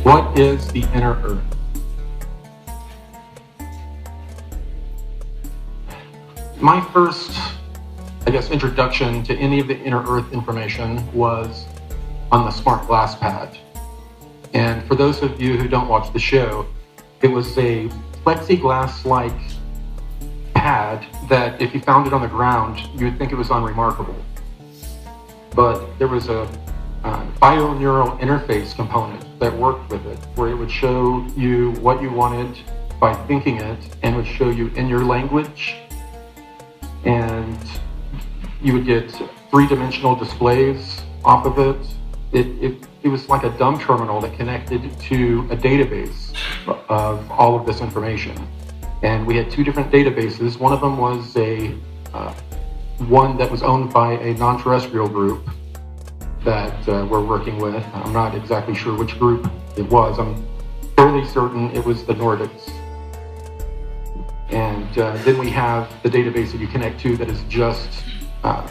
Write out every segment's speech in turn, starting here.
What is the inner Earth? My first, introduction to any of the inner Earth information was on the smart glass pad. And for those of you who don't watch the show, it was a plexiglass-like pad that if you found it on the ground, you would think it was unremarkable. But there was a bio-neural interface component that worked with it, where it would show you what you wanted by thinking it, and would show you in your language, and you would get three-dimensional displays off of it. It was like a dumb terminal that connected to a database of all of this information. And we had two different databases. One of them was one that was owned by a non-terrestrial group that we're working with. I'm not exactly sure which group it was. I'm fairly certain it was the Nordics. And then we have the database that you connect to that is just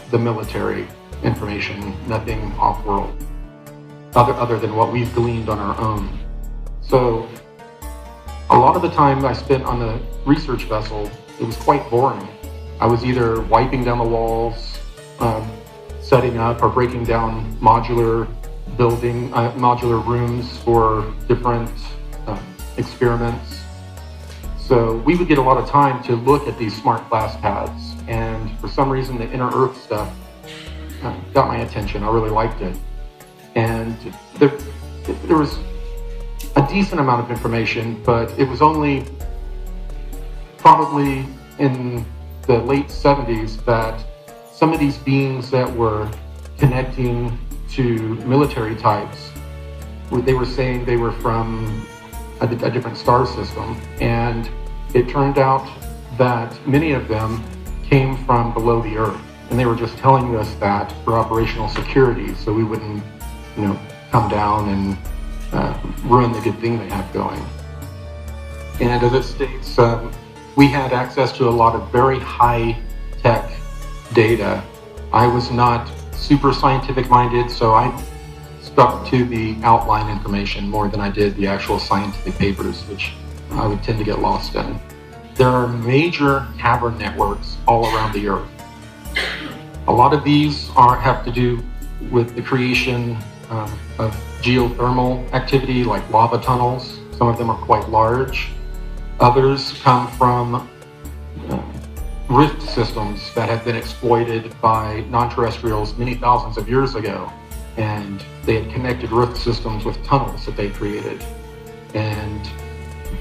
the military information, nothing off-world, other than what we've gleaned on our own. So a lot of the time I spent on the research vessel, it was quite boring. I was either wiping down the walls, setting up or breaking down modular rooms for different experiments. So we would get a lot of time to look at these smart glass pads, and for some reason the inner Earth stuff got my attention. I really liked it. And there was a decent amount of information, but it was only probably in the late 70s that some of these beings that were connecting to military types, they were saying they were from a different star system, and it turned out that many of them came from below the Earth, and they were just telling us that for operational security, so we wouldn't, come down and ruin the good thing they have going. And as it states, we had access to a lot of very high-tech data. I was not super scientific minded, so I stuck to the outline information more than I did the actual scientific papers, which I would tend to get lost in. There are major cavern networks all around the Earth. A lot of these have to do with the creation of geothermal activity, like lava tunnels. Some of them are quite large. Others come from rift systems that have been exploited by non-terrestrials many thousands of years ago. And they had connected rift systems with tunnels that they created. And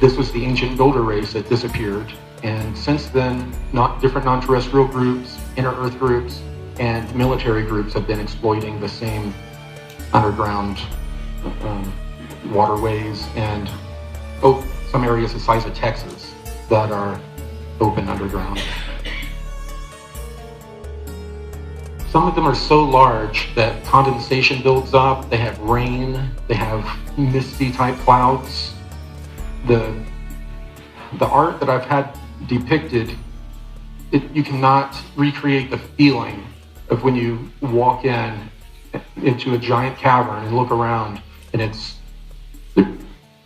this was the ancient builder race that disappeared. And since then, different non-terrestrial groups, inner Earth groups, and military groups have been exploiting the same underground waterways and some areas the size of Texas that are open underground. Some of them are so large that condensation builds up, they have rain, they have misty type clouds. The art that I've had depicted, you cannot recreate the feeling of when you walk into a giant cavern and look around, and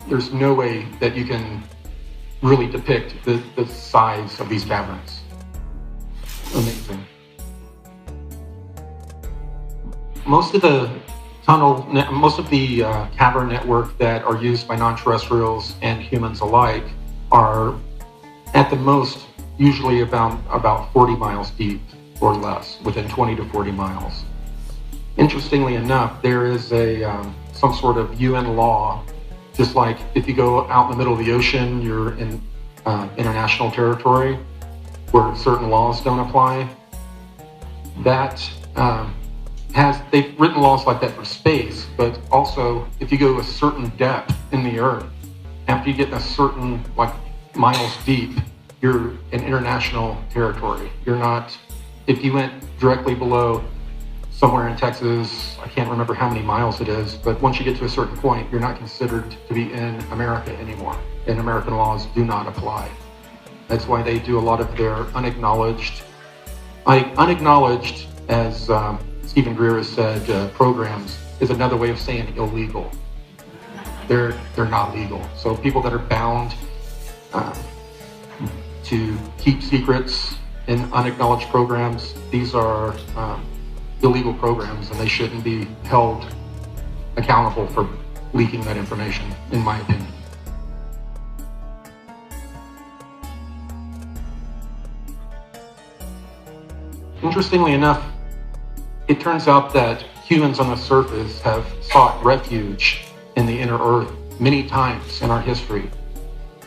there's no way that you can really depict the size of these caverns. Amazing. Most of the cavern network that are used by non-terrestrials and humans alike are at the most usually about 40 miles deep or less, within 20 to 40 miles. Interestingly enough, there is some sort of UN law, just like if you go out in the middle of the ocean, you're in international territory where certain laws don't apply. They've written laws like that for space, but also if you go to a certain depth in the Earth, after you get a certain miles deep, you're in international territory. You're not, if you went directly below somewhere in Texas, I can't remember how many miles it is, but once you get to a certain point, you're not considered to be in America anymore, and American laws do not apply. That's why they do a lot of their unacknowledged, as Stephen Greer has said, programs is another way of saying illegal. they're not legal. So people that are bound to keep secrets in unacknowledged programs, these are illegal programs, and they shouldn't be held accountable for leaking that information, in my opinion. Interestingly enough, it turns out that humans on the surface have sought refuge in the inner earth many times in our history.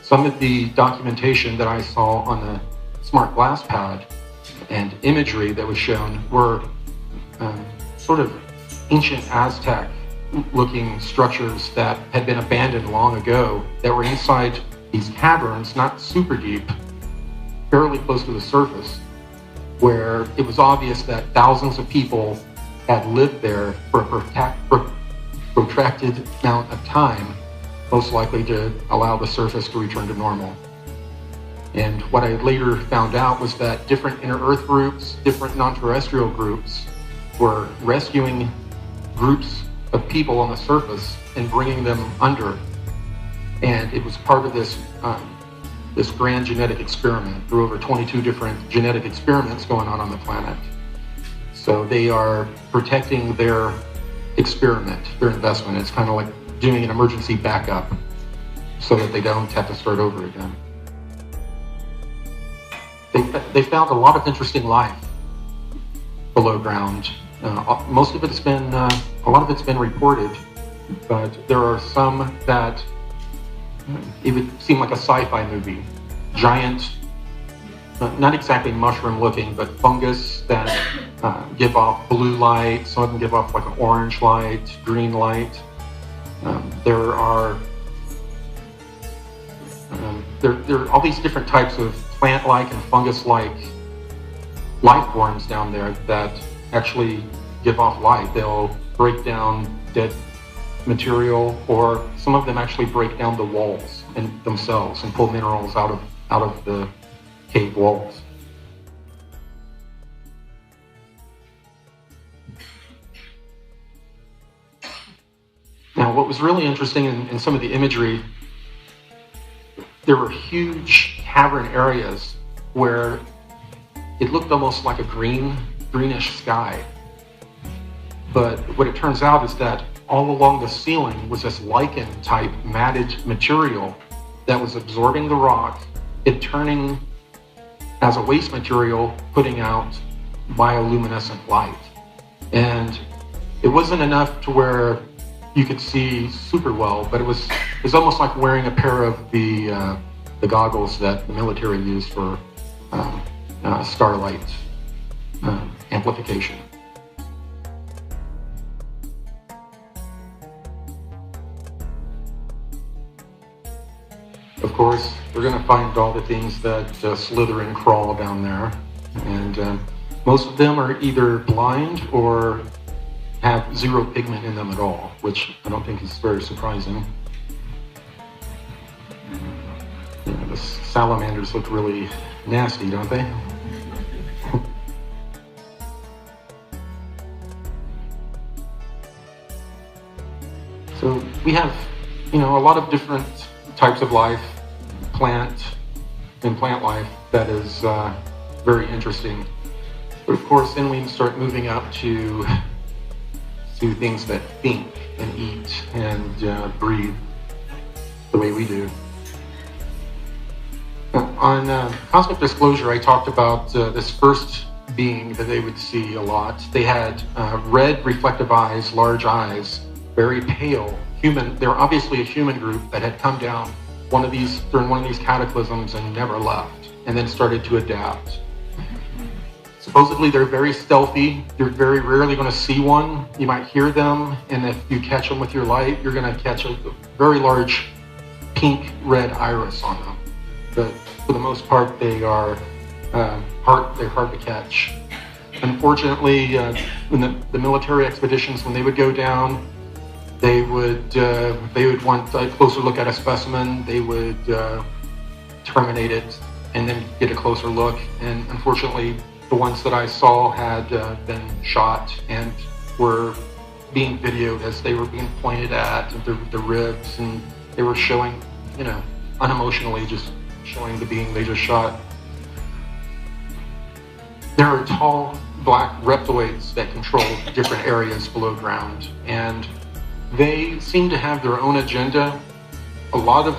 Some of the documentation that I saw on the smart glass pad and imagery that was shown were sort of ancient Aztec looking structures that had been abandoned long ago that were inside these caverns, not super deep, fairly close to the surface, where it was obvious that thousands of people had lived there for a protracted amount of time, most likely to allow the surface to return to normal. And what I later found out was that different inner earth groups, different non-terrestrial groups, were rescuing groups of people on the surface and bringing them under. And it was part of this this grand genetic experiment. There were over 22 different genetic experiments going on the planet. So they are protecting their experiment, their investment. It's kind of like doing an emergency backup so that they don't have to start over again. They found a lot of interesting life below ground. Most of it's been, a lot of it's been reported, but there are some that it would seem like a sci-fi movie. Giant, not exactly mushroom looking, but fungus that give off blue light. Some of them give off like an orange light, green light. There are all these different types of plant-like and fungus-like life forms down there that actually give off light. They'll break down dead material, or some of them actually break down the walls themselves and pull minerals out of the cave walls. Now, what was really interesting in some of the imagery, there were huge cavern areas where it looked almost like a greenish sky. But what it turns out is that all along the ceiling was this lichen-type matted material that was absorbing the rock, it turning as a waste material, putting out bioluminescent light. And it wasn't enough to where you could see super well, but it was almost like wearing a pair of the goggles that the military used for starlight amplification. Of course, we're going to find all the things that slither and crawl down there, and most of them are either blind or have zero pigment in them at all, which I don't think is very surprising. Yeah, the salamanders look really nasty, don't they? So we have, a lot of different types of life, plant life, that is very interesting. But of course, then we start moving up to things that think and eat and breathe the way we do. On Cosmic Disclosure, I talked about this first being that they would see a lot. They had red reflective eyes, large eyes, very pale, human. They're obviously a human group that had come down during one of these cataclysms and never left, and then started to adapt. Supposedly they're very stealthy. You're very rarely going to see one. You might hear them, and if you catch them with your light, you're going to catch a very large pink-red iris on them. But for the most part, they're hard to catch. Unfortunately, when the military expeditions, when they would go down, they would want a closer look at a specimen. They would terminate it and then get a closer look. And unfortunately, the ones that I saw had been shot and were being videoed as they were being pointed at, and the ribs, and they were showing, unemotionally just showing the being they just shot. There are tall black reptiloids that control different areas below ground, and they seem to have their own agenda. A lot of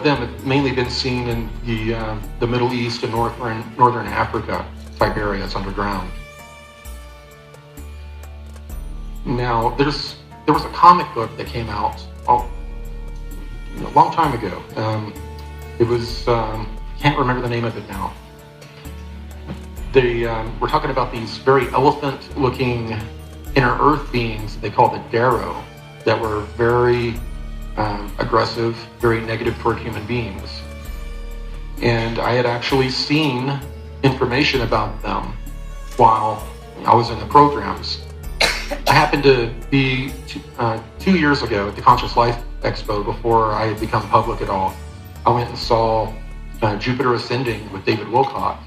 them have mainly been seen in the Middle East and northern Africa type areas underground. Now, there was a comic book that came out a long time ago. It was can't remember the name of it now. They were talking about these very elephant-looking inner Earth beings they called the Darrow, that were very aggressive, very negative toward human beings. And I had actually seen information about them while I was in the programs. I happened to be 2 years ago at the Conscious Life Expo, before I had become public at all. I went and saw Jupiter Ascending with David Wilcock.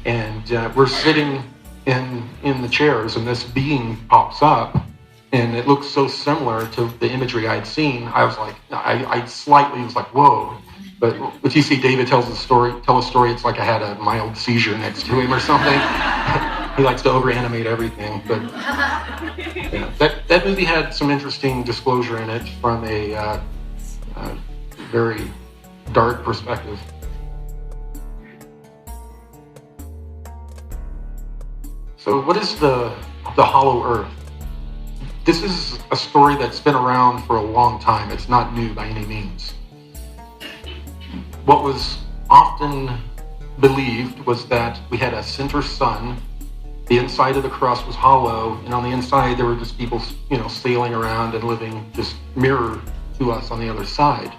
And we're sitting in the chairs, and this being pops up, and it looks so similar to the imagery I'd seen. I was like, I slightly was like, whoa. But if you see David tell a story, it's like I had a mild seizure next to him or something. He likes to over-animate everything. But yeah, that movie had some interesting disclosure in it from a very dark perspective. So what is the Hollow Earth? This is a story that's been around for a long time. It's not new by any means. What was often believed was that we had a center sun. The inside of the crust was hollow, and on the inside there were just people, sailing around and living just mirror to us on the other side.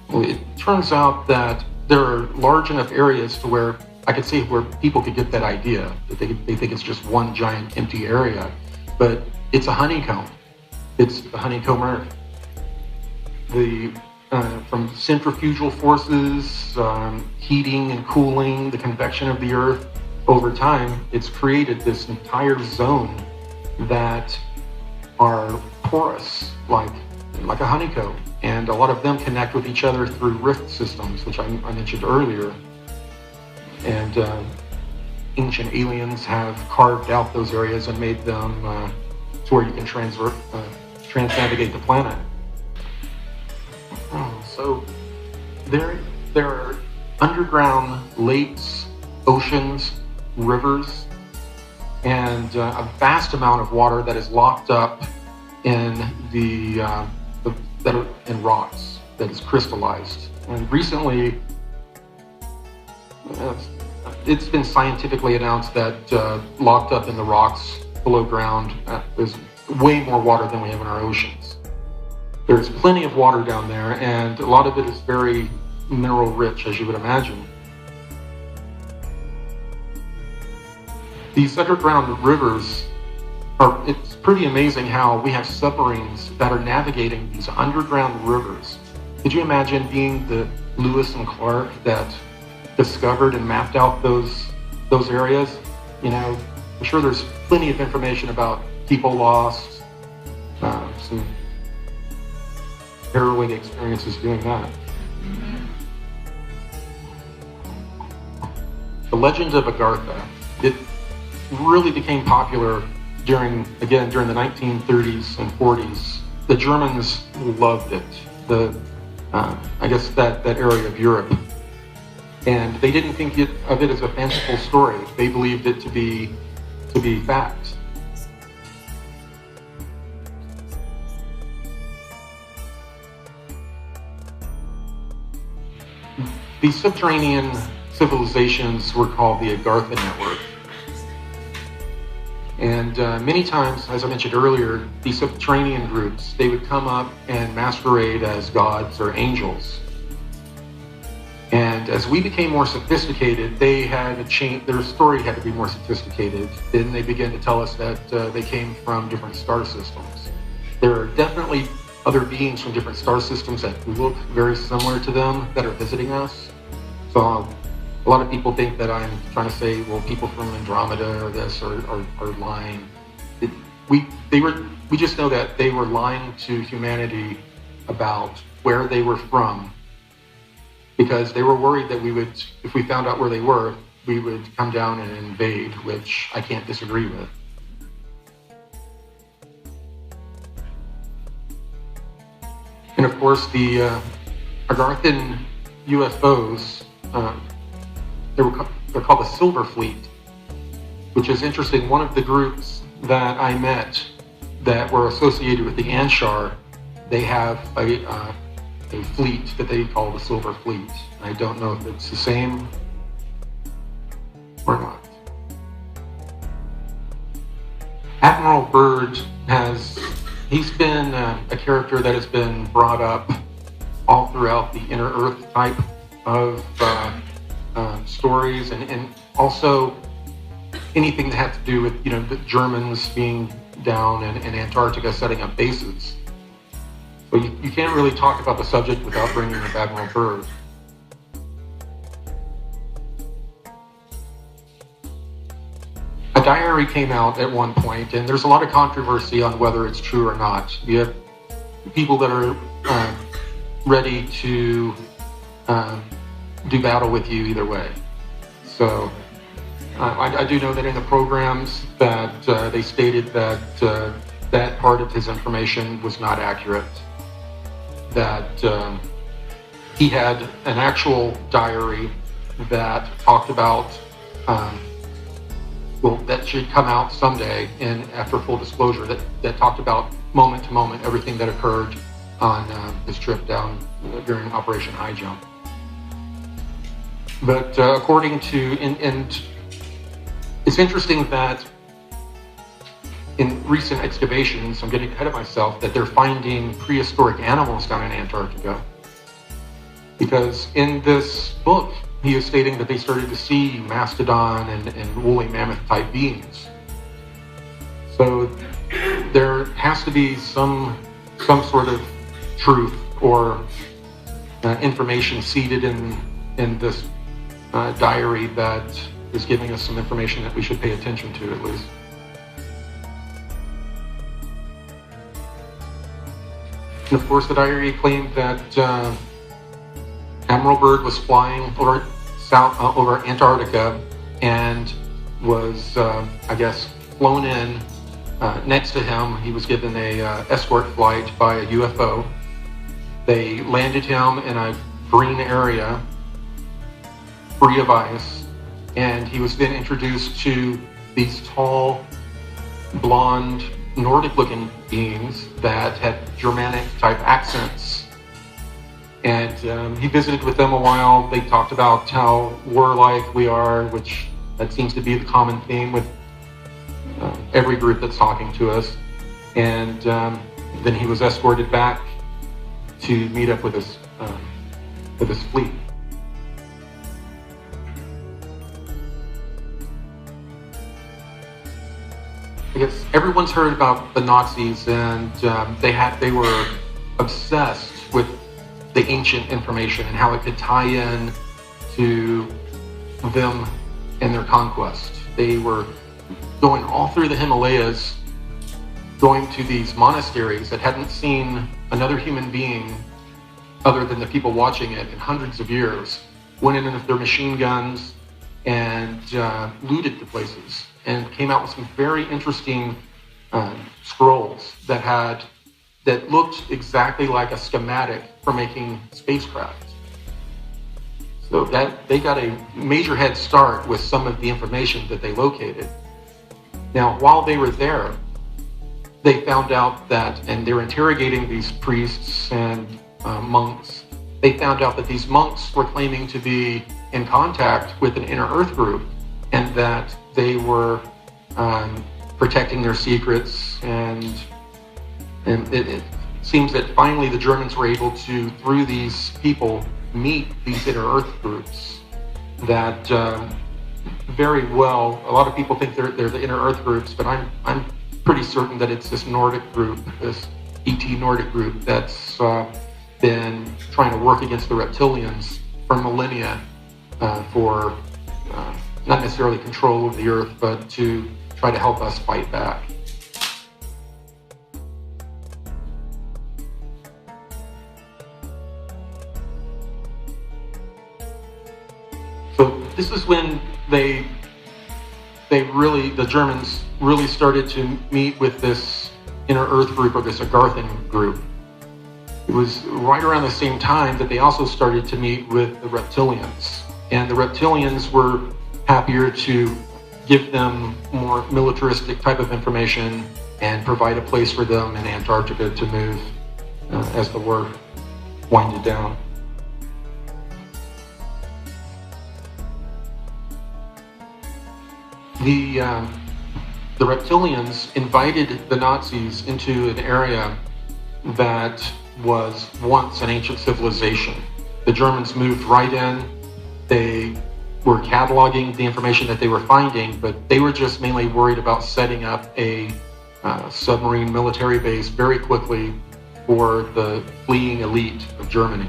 Well, it turns out that there are large enough areas to where I could see where people could get that idea, that they think it's just one giant empty area. But it's a honeycomb. It's the honeycomb Earth. From centrifugal forces, heating and cooling, the convection of the Earth, over time, it's created this entire zone that are porous, like a honeycomb. And a lot of them connect with each other through rift systems, which I mentioned earlier. And ancient aliens have carved out those areas and made them to where you can transnavigate the planet. So there are underground lakes, oceans, rivers, and a vast amount of water that is locked up in in rocks, that is crystallized. And recently, it's been scientifically announced that locked up in the rocks below ground, there's way more water than we have in our oceans. There's plenty of water down there, and a lot of it is very mineral rich, as you would imagine. These underground rivers it's pretty amazing how we have submarines that are navigating these underground rivers. Could you imagine being the Lewis and Clark that discovered and mapped out those areas? I'm sure there's plenty of information about people lost, some harrowing experiences doing that. The legend of Agartha, it really became popular during the 1930s and 40s. The Germans loved it, I guess that area of Europe. And they didn't think of it as a fanciful story. They believed it to be fact. These subterranean civilizations were called the Agartha Network. And many times, as I mentioned earlier, these subterranean groups, they would come up and masquerade as gods or angels. And as we became more sophisticated, they had to change, their story had to be more sophisticated. Then they began to tell us that they came from different star systems. There are definitely other beings from different star systems that look very similar to them that are visiting us. So a lot of people think that I'm trying to say, well, people from Andromeda or this are lying. it, we just know that they were lying to humanity about where they were from, because they were worried that we would, if we found out where they were, we would come down and invade, which I can't disagree with. And of course, the Agarthan UFOs, they're called the Silver Fleet, which is interesting. One of the groups that I met that were associated with the Anshar, they have a fleet that they call the Silver Fleet. I don't know if it's the same or not. Admiral Byrd he's been a character that has been brought up all throughout the Inner Earth type of stories, and also anything that had to do with, the Germans being down in Antarctica setting up bases. But you can't really talk about the subject without bringing up Admiral Byrd. A diary came out at one point, and there's a lot of controversy on whether it's true or not. You have people that are ready to do battle with you either way. So I do know that in the programs that they stated that that part of his information was not accurate, that he had an actual diary that talked about that should come out someday, and after full disclosure, that talked about moment to moment everything that occurred on his trip down during Operation High Jump. But according to, and it's interesting that in recent excavations, I'm getting ahead of myself, that they're finding prehistoric animals down in Antarctica. Because in this book, he is stating that they started to see mastodon and woolly mammoth type beings. So there has to be some sort of truth or information seated in this diary that is giving us some information that we should pay attention to, at least. And of course, the diary claimed that Admiral Byrd was flying over Antarctica and was, I guess, flown in. Next to him, he was given a escort flight by a UFO. They landed him in a green area, free of ice, and he was then introduced to these tall, blonde, Nordic-looking beings that had Germanic-type accents. And he visited with them a while. They talked about how warlike we are, which that seems to be the common theme with every group that's talking to us. And then he was escorted back to meet up with his fleet. I guess everyone's heard about the Nazis, and they were obsessed with the ancient information and how it could tie in to them and their conquest. They were going all through the Himalayas, going to these monasteries that hadn't seen another human being other than the people watching it in hundreds of years, went in with their machine guns and looted the places, and came out with some very interesting scrolls that looked exactly like a schematic for making spacecraft. So that they got a major head start with some of the information that they located. Now, while they were there, they found out that, and they're interrogating these priests and monks, they found out that these monks were claiming to be in contact with an inner earth group, and that they were protecting their secrets, and it seems that finally the Germans were able to, through these people, meet these inner earth groups that very well, a lot of people think they're the inner earth groups, but I'm pretty certain that it's this Nordic group, this ET Nordic group that's been trying to work against the reptilians for millennia for not necessarily control of the earth, but to try to help us fight back. this is when the Germans really started to meet with this Inner Earth group, or this Agarthan group. It was right around the same time that they also started to meet with the Reptilians. And the Reptilians were happier to give them more militaristic type of information and provide a place for them in Antarctica to move as the war winded down. The Reptilians invited the Nazis into an area that was once an ancient civilization. The Germans moved right in. They were cataloging the information that they were finding, but they were just mainly worried about setting up a submarine military base very quickly for the fleeing elite of Germany.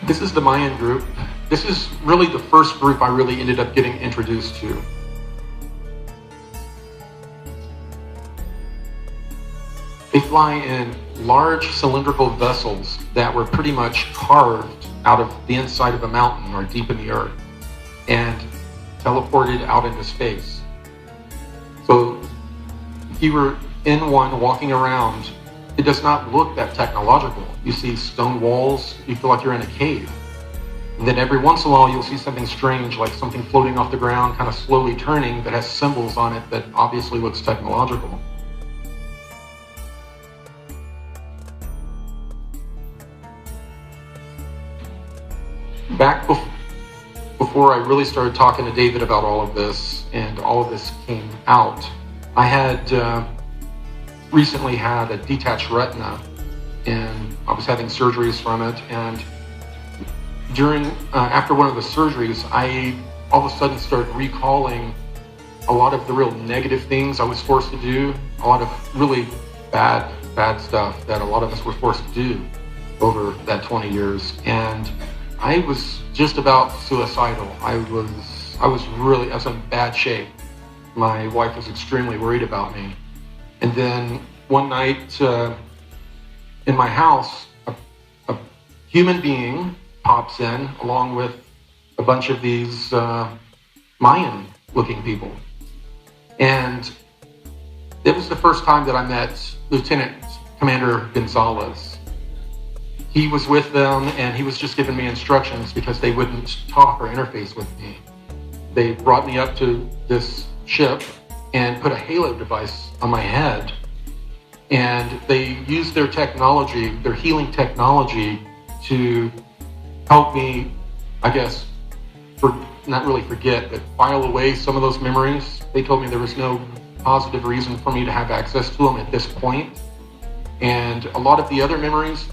This is the Mayan group. This is really the first group I really ended up getting introduced to. They fly in large cylindrical vessels that were pretty much carved out of the inside of a mountain or deep in the earth and teleported out into space. So if you were in one walking around, it does not look that technological. You see stone walls, you feel like you're in a cave. And then every once in a while you'll see something strange, like something floating off the ground, kind of slowly turning, that has symbols on it that obviously looks technological. Back before I really started talking to David about all of this, and all of this came out, I had recently had a detached retina, and I was having surgeries from it. And after one of the surgeries, I all of a sudden started recalling a lot of the real negative things I was forced to do, a lot of really bad stuff that a lot of us were forced to do over that 20 years. And I was just about suicidal. I was in bad shape. My wife was extremely worried about me. And then one night in my house, a human being pops in along with a bunch of these Mayan-looking people. And it was the first time that I met Lieutenant Commander Gonzalez. He was with them, and he was just giving me instructions because they wouldn't talk or interface with me. They brought me up to this ship and put a halo device on my head. And they used their technology, their healing technology, to help me, I guess, not really forget, but file away some of those memories. They told me there was no positive reason for me to have access to them at this point. And a lot of the other memories,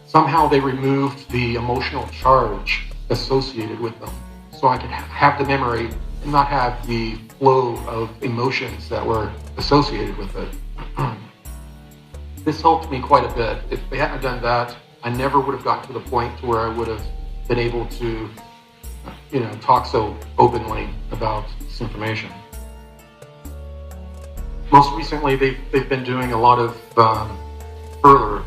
somehow they removed the emotional charge associated with them. So I could have the memory and not have the flow of emotions that were associated with it. This helped me quite a bit. If they hadn't done that, I never would have gotten to the point to where I would have been able to, talk so openly about this information. Most recently, they've been doing a lot of further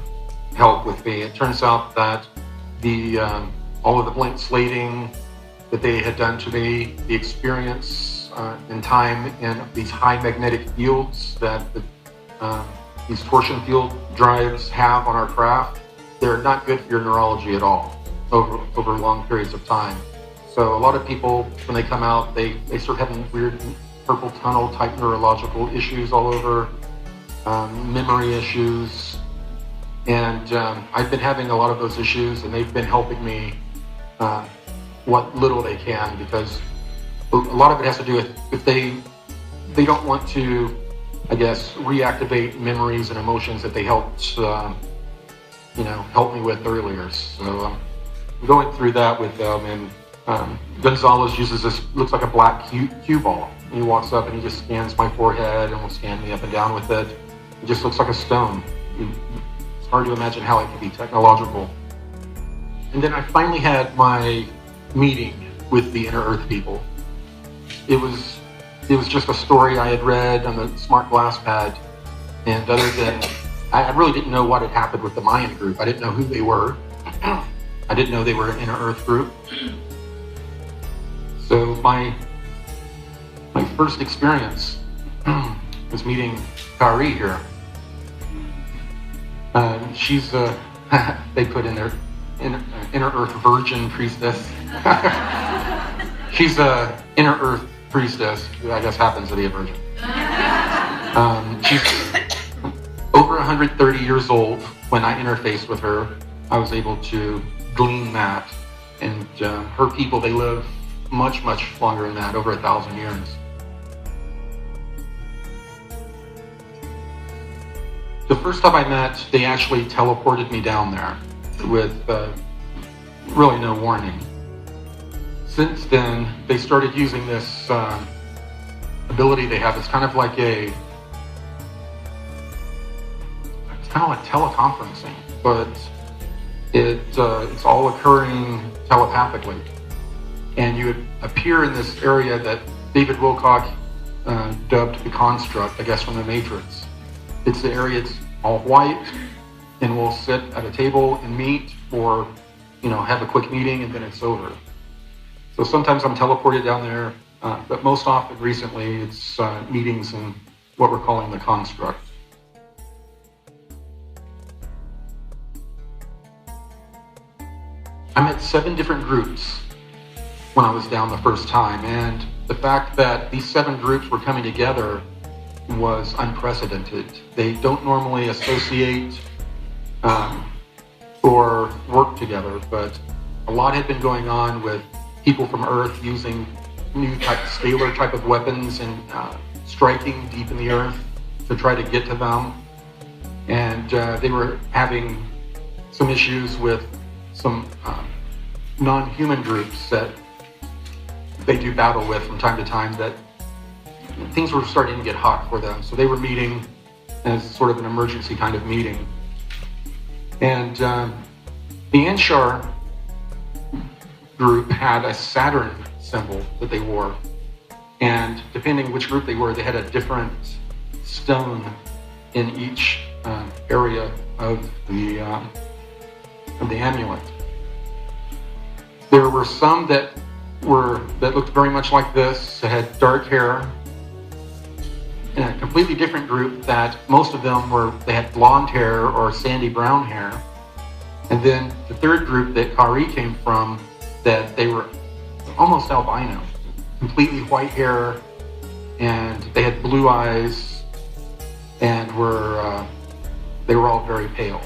help with me. It turns out that all of the blank slating that they had done to me, the experience in time in these high magnetic fields that these torsion field drives have on our craft, they're not good for your neurology at all over long periods of time. So a lot of people, when they come out, they start having weird purple tunnel type neurological issues all over, memory issues. And I've been having a lot of those issues, and they've been helping me what little they can, because a lot of it has to do with if they don't want to, I guess, reactivate memories and emotions that they helped help me with earlier. So I'm going through that with them, and Gonzalez uses this, looks like a black cue ball. And he walks up and he just scans my forehead and will scan me up and down with it. It just looks like a stone. It's hard to imagine how it can be technological. And then I finally had my meeting with the Inner Earth people. It was it was just a story I had read on the smart glass pad. And other than, I really didn't know what had happened with the Mayan group. I didn't know who they were. I didn't know they were an inner Earth group. So my first experience was meeting Kari here. She's they put in their inner Earth virgin priestess. She's a inner Earth priestess who I guess happens to be a virgin. She's over 130 years old. When I interfaced with her, I was able to glean that. And her people, they live much, much longer than that, over 1,000 years. The first time I met, they actually teleported me down there with really no warning. Since then, they started using this ability they have. It's kind of like teleconferencing, but it's all occurring telepathically. And you would appear in this area that David Wilcock dubbed the construct, I guess from the Matrix. It's the area, it's all white, and we'll sit at a table and meet, or have a quick meeting, and then it's over. So sometimes I'm teleported down there, but most often recently it's meetings in what we're calling the construct. I met 7 different groups when I was down the first time, and the fact that these 7 groups were coming together was unprecedented. They don't normally associate or work together, but a lot had been going on with people from Earth using new scalar type of weapons and striking deep in the Earth to try to get to them. And they were having some issues with some non-human groups that they do battle with from time to time, that things were starting to get hot for them. So they were meeting as sort of an emergency kind of meeting. And the Anshar group had a Saturn symbol that they wore. And depending which group they were, they had a different stone in each area of the amulet. There were some that looked very much like this, that had dark hair. In a completely different group that most of them they had blonde hair or sandy brown hair. And then the third group that Kari came from, that they were almost albino, completely white hair, and they had blue eyes, and they were all very pale.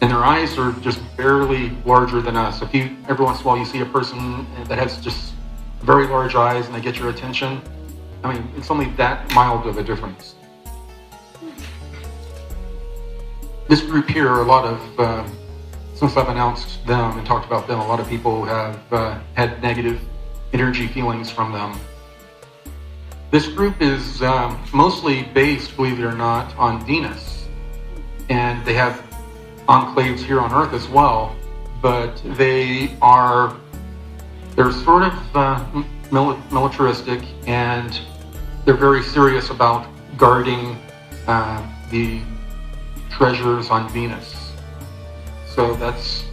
And their eyes are just barely larger than us. Every once in a while you see a person that has just very large eyes and they get your attention, I mean, it's only that mild of a difference. This group here, a lot of, since I've announced them and talked about them, a lot of people have had negative energy feelings from them. This group is mostly based, believe it or not, on Venus. And they have enclaves here on Earth as well, but they're sort of militaristic, and they're very serious about guarding the treasures on Venus. So that's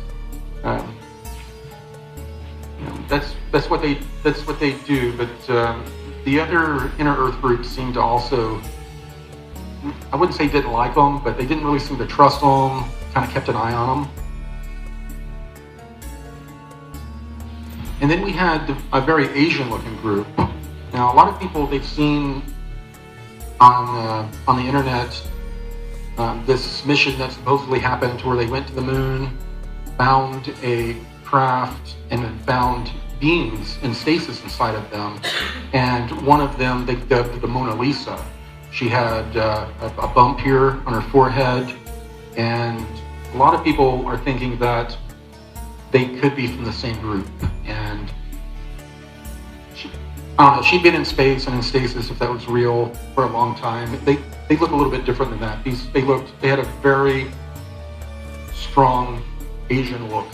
what they do. But the other inner Earth groups seem to also, I wouldn't say didn't like them, but they didn't really seem to trust them. Kind of kept an eye on them. And then we had a very Asian-looking group. Now, a lot of people, they've seen on the internet this mission that supposedly happened, where they went to the moon, found a craft, and then found beings in stasis inside of them. And one of them they dubbed the Mona Lisa. She had a bump here on her forehead, and a lot of people are thinking that they could be from the same group. And I don't know, she'd been in space and in stasis, if that was real, for a long time. They look a little bit different than that. They had a very strong Asian look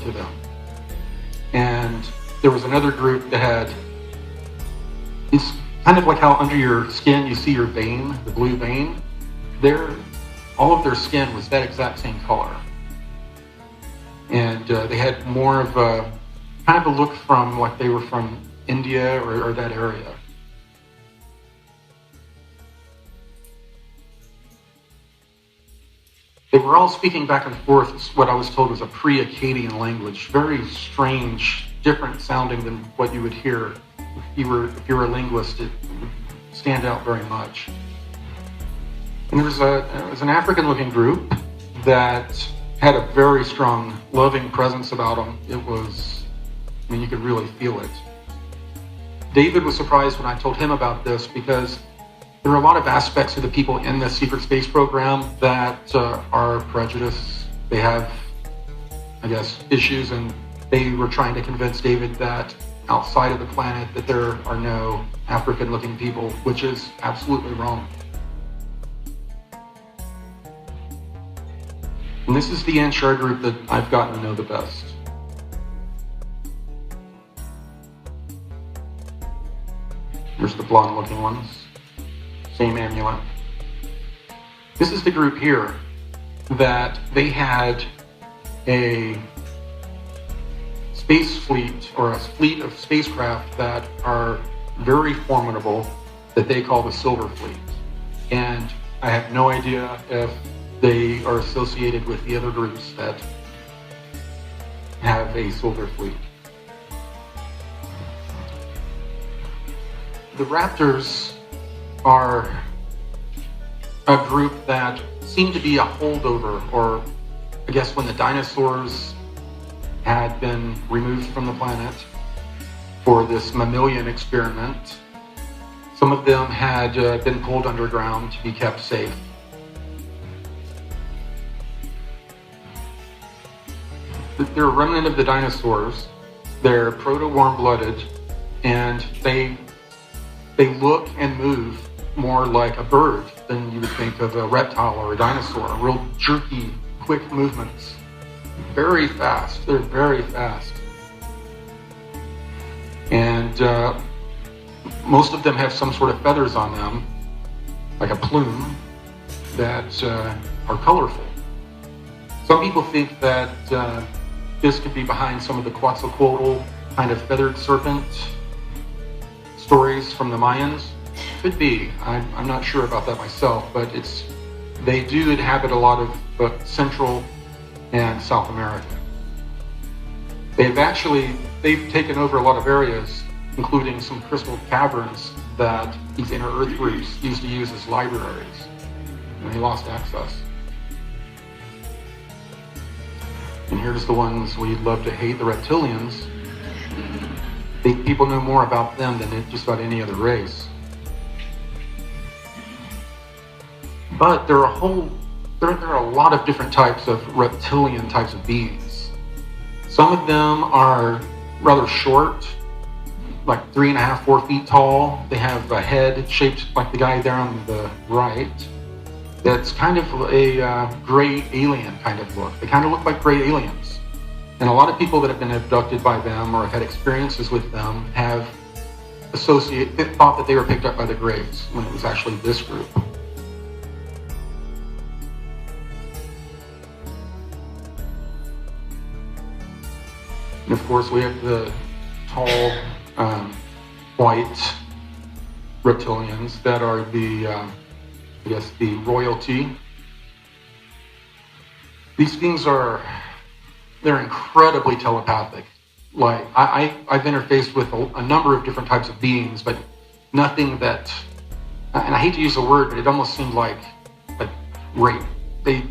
to them. And there was another group that had, kind of like how under your skin you see your vein, the blue vein. All of their skin was that exact same color. And they had more of a kind of a look from like they were from India or that area. They were all speaking back and forth what I was told was a pre-Akkadian language, very strange, different sounding than what you would hear if you were a linguist. It would stand out very much. And there was an African-looking group that had a very strong, loving presence about them. It was, I mean, you could really feel it. David was surprised when I told him about this because there are a lot of aspects of the people in the secret space program that are prejudiced. They have, I guess, issues, and they were trying to convince David that outside of the planet that there are no African-looking people, which is absolutely wrong. And this is the Anshar group that I've gotten to know the best. Here's the blonde-looking ones. Same amulet. This is the group here that they had a space fleet, or a fleet of spacecraft that are very formidable, that they call the Silver Fleet. And I have no idea if they are associated with the other groups that have a Silver Fleet. The Raptors are a group that seemed to be a holdover, or I guess when the dinosaurs had been removed from the planet for this mammalian experiment, some of them had been pulled underground to be kept safe. They're a remnant of the dinosaurs. They're proto-warm-blooded, and they look and move more like a bird than you would think of a reptile or a dinosaur. Real jerky, quick movements. Very fast. They're very fast. And most of them have some sort of feathers on them, like a plume, that are colorful. Some people think that this could be behind some of the Quetzalcoatl kind of feathered serpent stories from the Mayans. Could be. I'm not sure about that myself, but they do inhabit a lot of both Central and South America. They've taken over a lot of areas, including some crystal caverns that these inner Earth groups used to use as libraries, and they lost access. And here's the ones we'd love to hate, the reptilians. People know more about them than just about any other race. But there are a lot of different types of reptilian types of beings. Some of them are rather short, like 3.5, 4 feet tall. They have a head shaped like the guy there on the right. That's kind of a gray alien kind of look. They kind of look like gray aliens. And a lot of people that have been abducted by them or have had experiences with them have thought that they were picked up by the Greys when it was actually this group. And of course, we have the tall, white reptilians that are the royalty. These beings they're incredibly telepathic. Like, I've interfaced with a number of different types of beings, but nothing that, and I hate to use the word, but it almost seemed like rape. They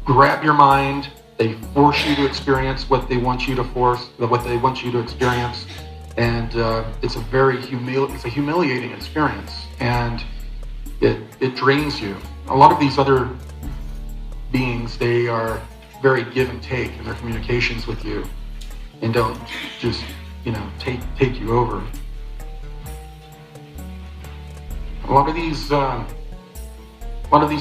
grab your mind, they force you to experience what they want you to experience, and it's a humiliating experience, and it drains you. A lot of these other beings, they are very give and take in their communications with you, and don't just take you over. A lot of these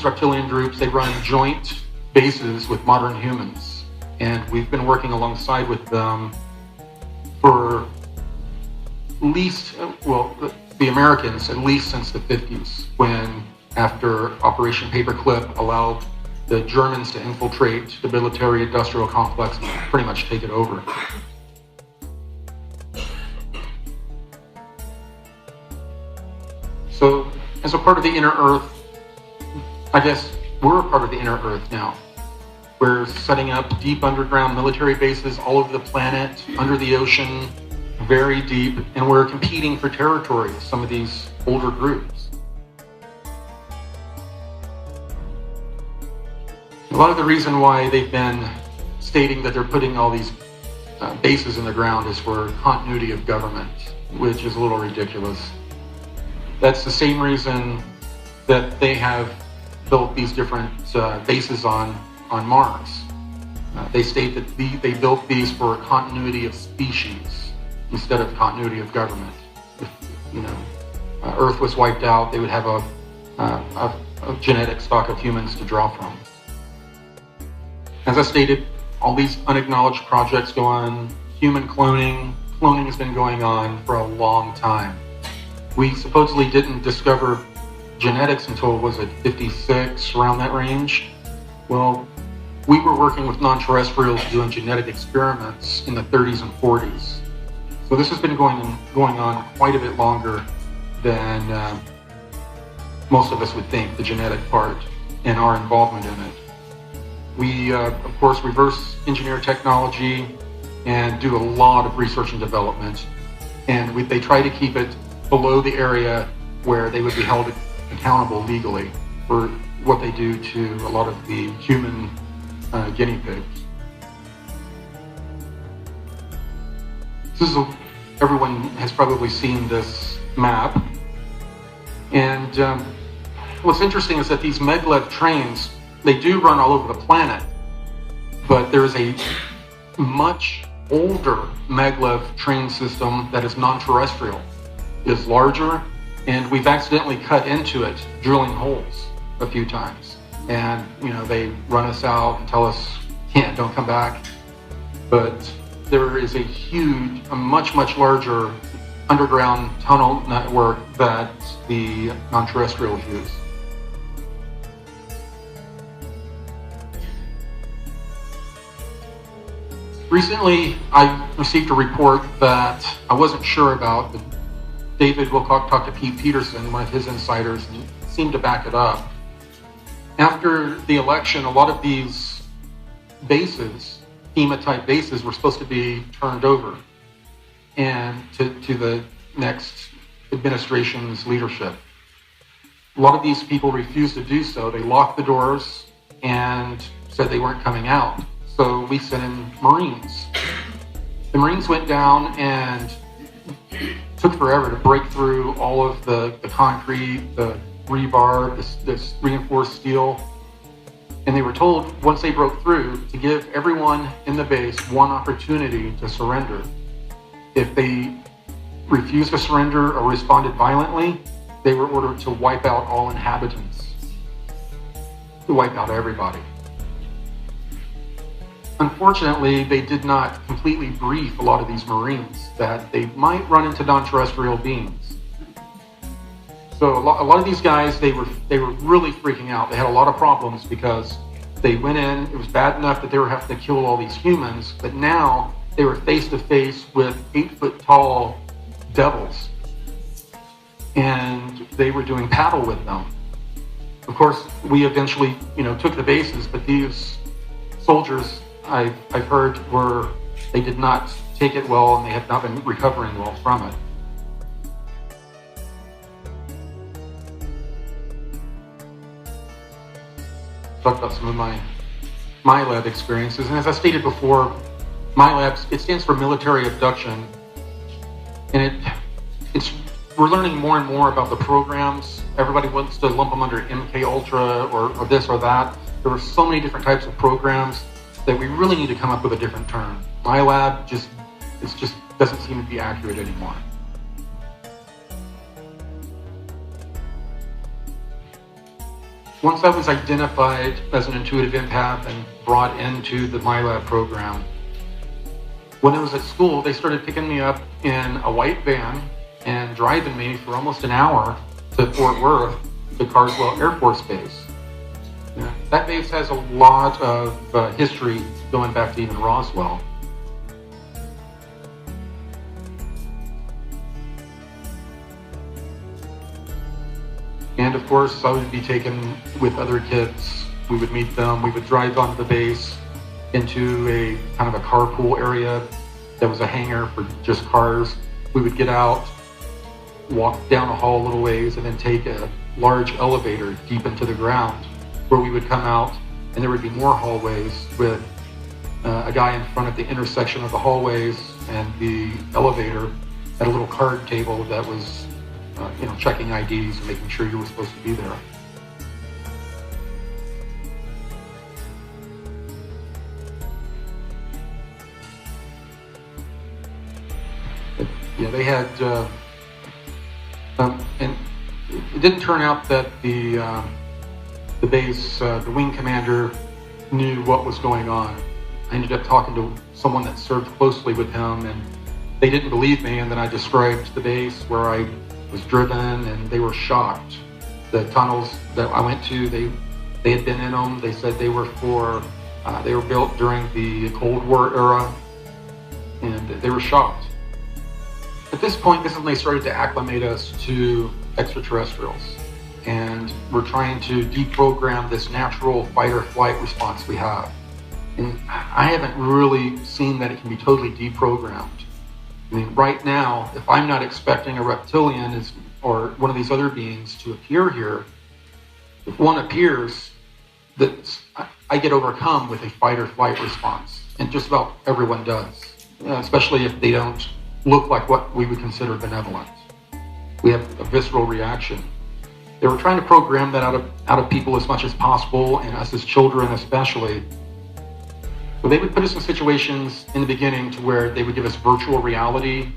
reptilian groups, they run joint bases with modern humans, and we've been working alongside with them for the Americans, at least since the 50s, when after Operation Paperclip allowed the Germans to infiltrate the military-industrial complex and pretty much take it over. So, as a part of the inner Earth, I guess we're a part of the inner Earth now. We're setting up deep underground military bases all over the planet, under the ocean, very deep, and we're competing for territory with some of these older groups. A lot of the reason why they've been stating that they're putting all these bases in the ground is for continuity of government, which is a little ridiculous. That's the same reason that they have built these different bases on Mars. They state that they built these for continuity of species instead of continuity of government. If Earth was wiped out, they would have a genetic stock of humans to draw from. As I stated, all these unacknowledged projects go on. Human cloning has been going on for a long time. We supposedly didn't discover genetics until, was it 56, around that range? Well, we were working with non-terrestrials doing genetic experiments in the 30s and 40s. So this has been going on quite a bit longer than most of us would think, the genetic part and our involvement in it. We, of course, reverse engineer technology and do a lot of research and development. And they try to keep it below the area where they would be held accountable legally for what they do to a lot of the human guinea pigs. Everyone has probably seen this map. And what's interesting is that these maglev trains, they do run all over the planet, but there is a much older maglev train system that is non-terrestrial. It is larger, and we've accidentally cut into it, drilling holes a few times. And, they run us out and tell us, don't come back. But there is a much, much larger underground tunnel network that the non-terrestrials use. Recently, I received a report that I wasn't sure about, but David Wilcock talked to Pete Peterson, one of his insiders, and he seemed to back it up. After the election, a lot of these bases, FEMA-type bases, were supposed to be turned over and to the next administration's leadership. A lot of these people refused to do so. They locked the doors and said they weren't coming out. So we sent in Marines. The Marines went down and took forever to break through all of the concrete, the rebar, this reinforced steel. And they were told, once they broke through, to give everyone in the base one opportunity to surrender. If they refused to surrender or responded violently, they were ordered to wipe out all inhabitants, to wipe out everybody. Unfortunately, they did not completely brief a lot of these Marines that they might run into non-terrestrial beings. So a lot of these guys, they were really freaking out. They had a lot of problems because they went in, it was bad enough that they were having to kill all these humans, but now they were face to face with 8-foot-tall devils. And they were doing battle with them. Of course, we eventually, took the bases, but these soldiers, I've heard, they did not take it well, and they have not been recovering well from it. Talk about some of my lab experiences, and as I stated before, my labs, it stands for military abduction, and we're learning more and more about the programs. Everybody wants to lump them under MK Ultra or this or that. There are so many different types of programs that we really need to come up with a different term. My lab just doesn't seem to be accurate anymore. Once I was identified as an intuitive empath and brought into the MyLab program, when I was at school, they started picking me up in a white van, and driving me for almost an hour to Fort Worth, to Carswell Air Force Base. That base has a lot of history going back to even Roswell. And of course, I would be taken with other kids. We would meet them. We would drive onto the base into a kind of a carpool area. That was a hangar for just cars. We would get out, walk down a hall a little ways, and then take a large elevator deep into the ground, where we would come out, and there would be more hallways with a guy in front of the intersection of the hallways, and the elevator had a little card table that was checking IDs and making sure you were supposed to be there. But, yeah, they had, and it didn't turn out that the base, the wing commander knew what was going on. I ended up talking to someone that served closely with him, and they didn't believe me, and then I described the base where I was driven, and they were shocked. The tunnels that I went to, they had been in them. They said they were they were built during the Cold War era, and they were shocked. At this point, this is when they started to acclimate us to extraterrestrials, and we're trying to deprogram this natural fight or flight response we have. And I haven't really seen that it can be totally deprogrammed. I mean, right now, if I'm not expecting a reptilian or one of these other beings to appear here, if one appears, I get overcome with a fight or flight response. And just about everyone does, especially if they don't look like what we would consider benevolent. We have a visceral reaction. They were trying to program that out of people as much as possible, and us as children especially. So they would put us in situations in the beginning to where they would give us virtual reality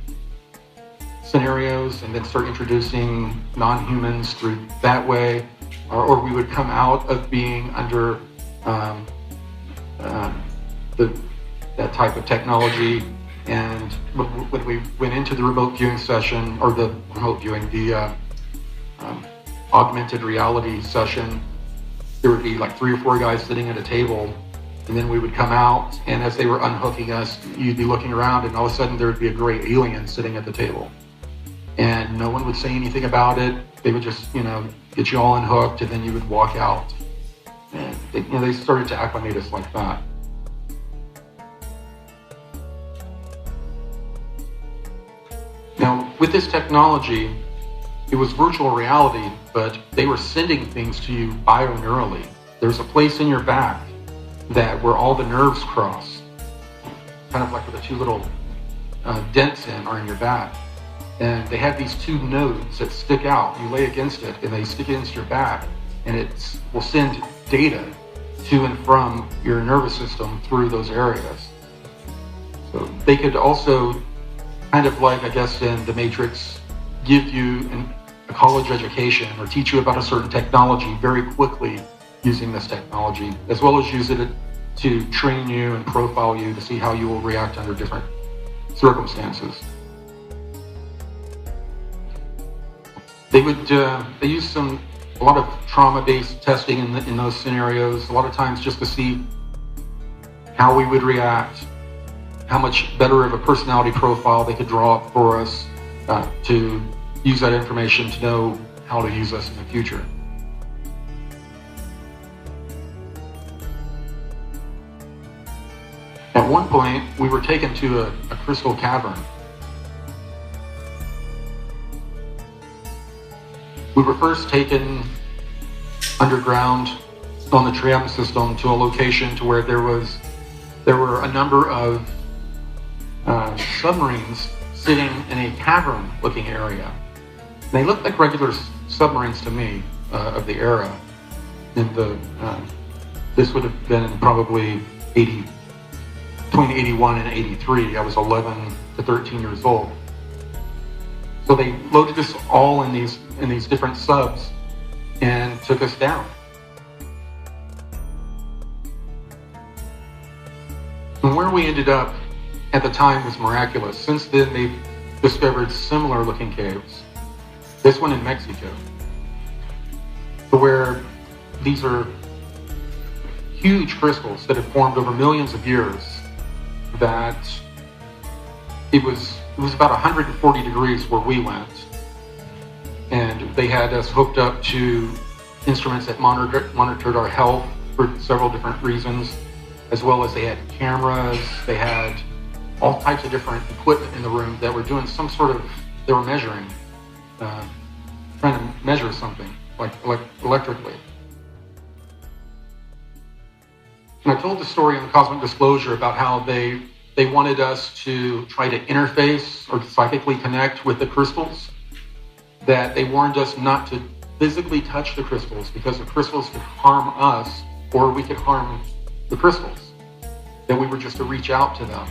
scenarios and then start introducing non-humans through that way, or we would come out of being under that type of technology, and when we went into the remote viewing session, or the augmented reality session, there would be like 3 or 4 guys sitting at a table. And then we would come out, and as they were unhooking us, you'd be looking around, and all of a sudden there would be a gray alien sitting at the table. And no one would say anything about it. They would just, get you all unhooked, and then you would walk out. And they started to acclimate us like that. Now, with this technology, it was virtual reality, but they were sending things to you bioneurally. There's a place in your back where all the nerves cross, kind of like where the 2 little dents are in your back. And they have these 2 nodes that stick out. You lay against it, and they stick against your back, and it will send data to and from your nervous system through those areas. So they could also, kind of like, I guess, in The Matrix, give you a college education or teach you about a certain technology very quickly using this technology, as well as use it to train you and profile you to see how you will react under different circumstances. They use a lot of trauma-based testing in those scenarios, a lot of times just to see how we would react, how much better of a personality profile they could draw up for us to use that information to know how to use us in the future. At one point, we were taken to a crystal cavern. We were first taken underground on the tram system to a location to where there were a number of submarines sitting in a cavern-looking area. They looked like regular submarines to me of the era. This would have been probably between 81 and 83. I was 11 to 13 years old. So they loaded us all in these different subs and took us down. And where we ended up at the time was miraculous. Since then, discovered similar looking caves, this one in Mexico, to where these are huge crystals that have formed over millions of years, that it was about 140 degrees where we went, and they had us hooked up to instruments that monitored our health for several different reasons, as well as they had cameras, they had all types of different equipment in the room that were doing some sort of, they were measuring, trying to measure something, like electrically. And I told the story in the Cosmic Disclosure about how they wanted us to try to interface or psychically connect with the crystals, that they warned us not to physically touch the crystals because the crystals could harm us or we could harm the crystals, that we were just to reach out to them.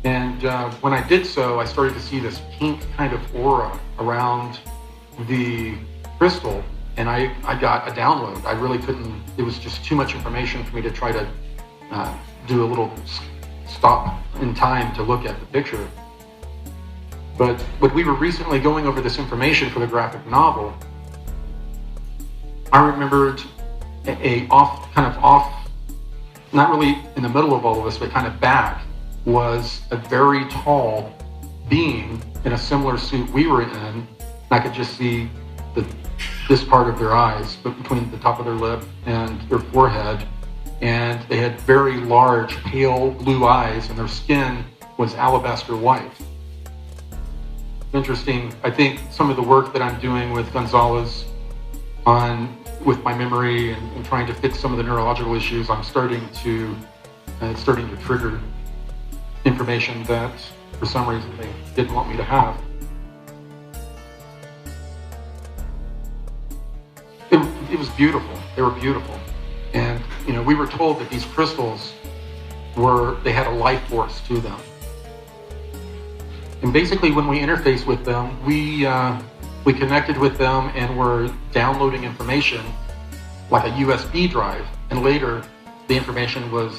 And when I did so, I started to see this pink kind of aura around the crystal, and I got a download. I really couldn't, it was just too much information for me to try to do a little stop in time to look at the picture. But when we were recently going over this information for the graphic novel, I remembered kind of off, not really in the middle of all of us, but kind of back, was a very tall being in a similar suit we were in. And I could just see this part of their eyes, but between the top of their lip and their forehead. And they had very large, pale blue eyes, and their skin was alabaster white. Interesting. I think some of the work that I'm doing with Gonzalez with my memory and trying to fix some of the neurological issues, I'm starting to trigger information that for some reason they didn't want me to have. It was beautiful. They were beautiful. And, we were told that these crystals they had a life force to them. And basically when we interfaced with them, we connected with them and were downloading information like a USB drive. And later the information was,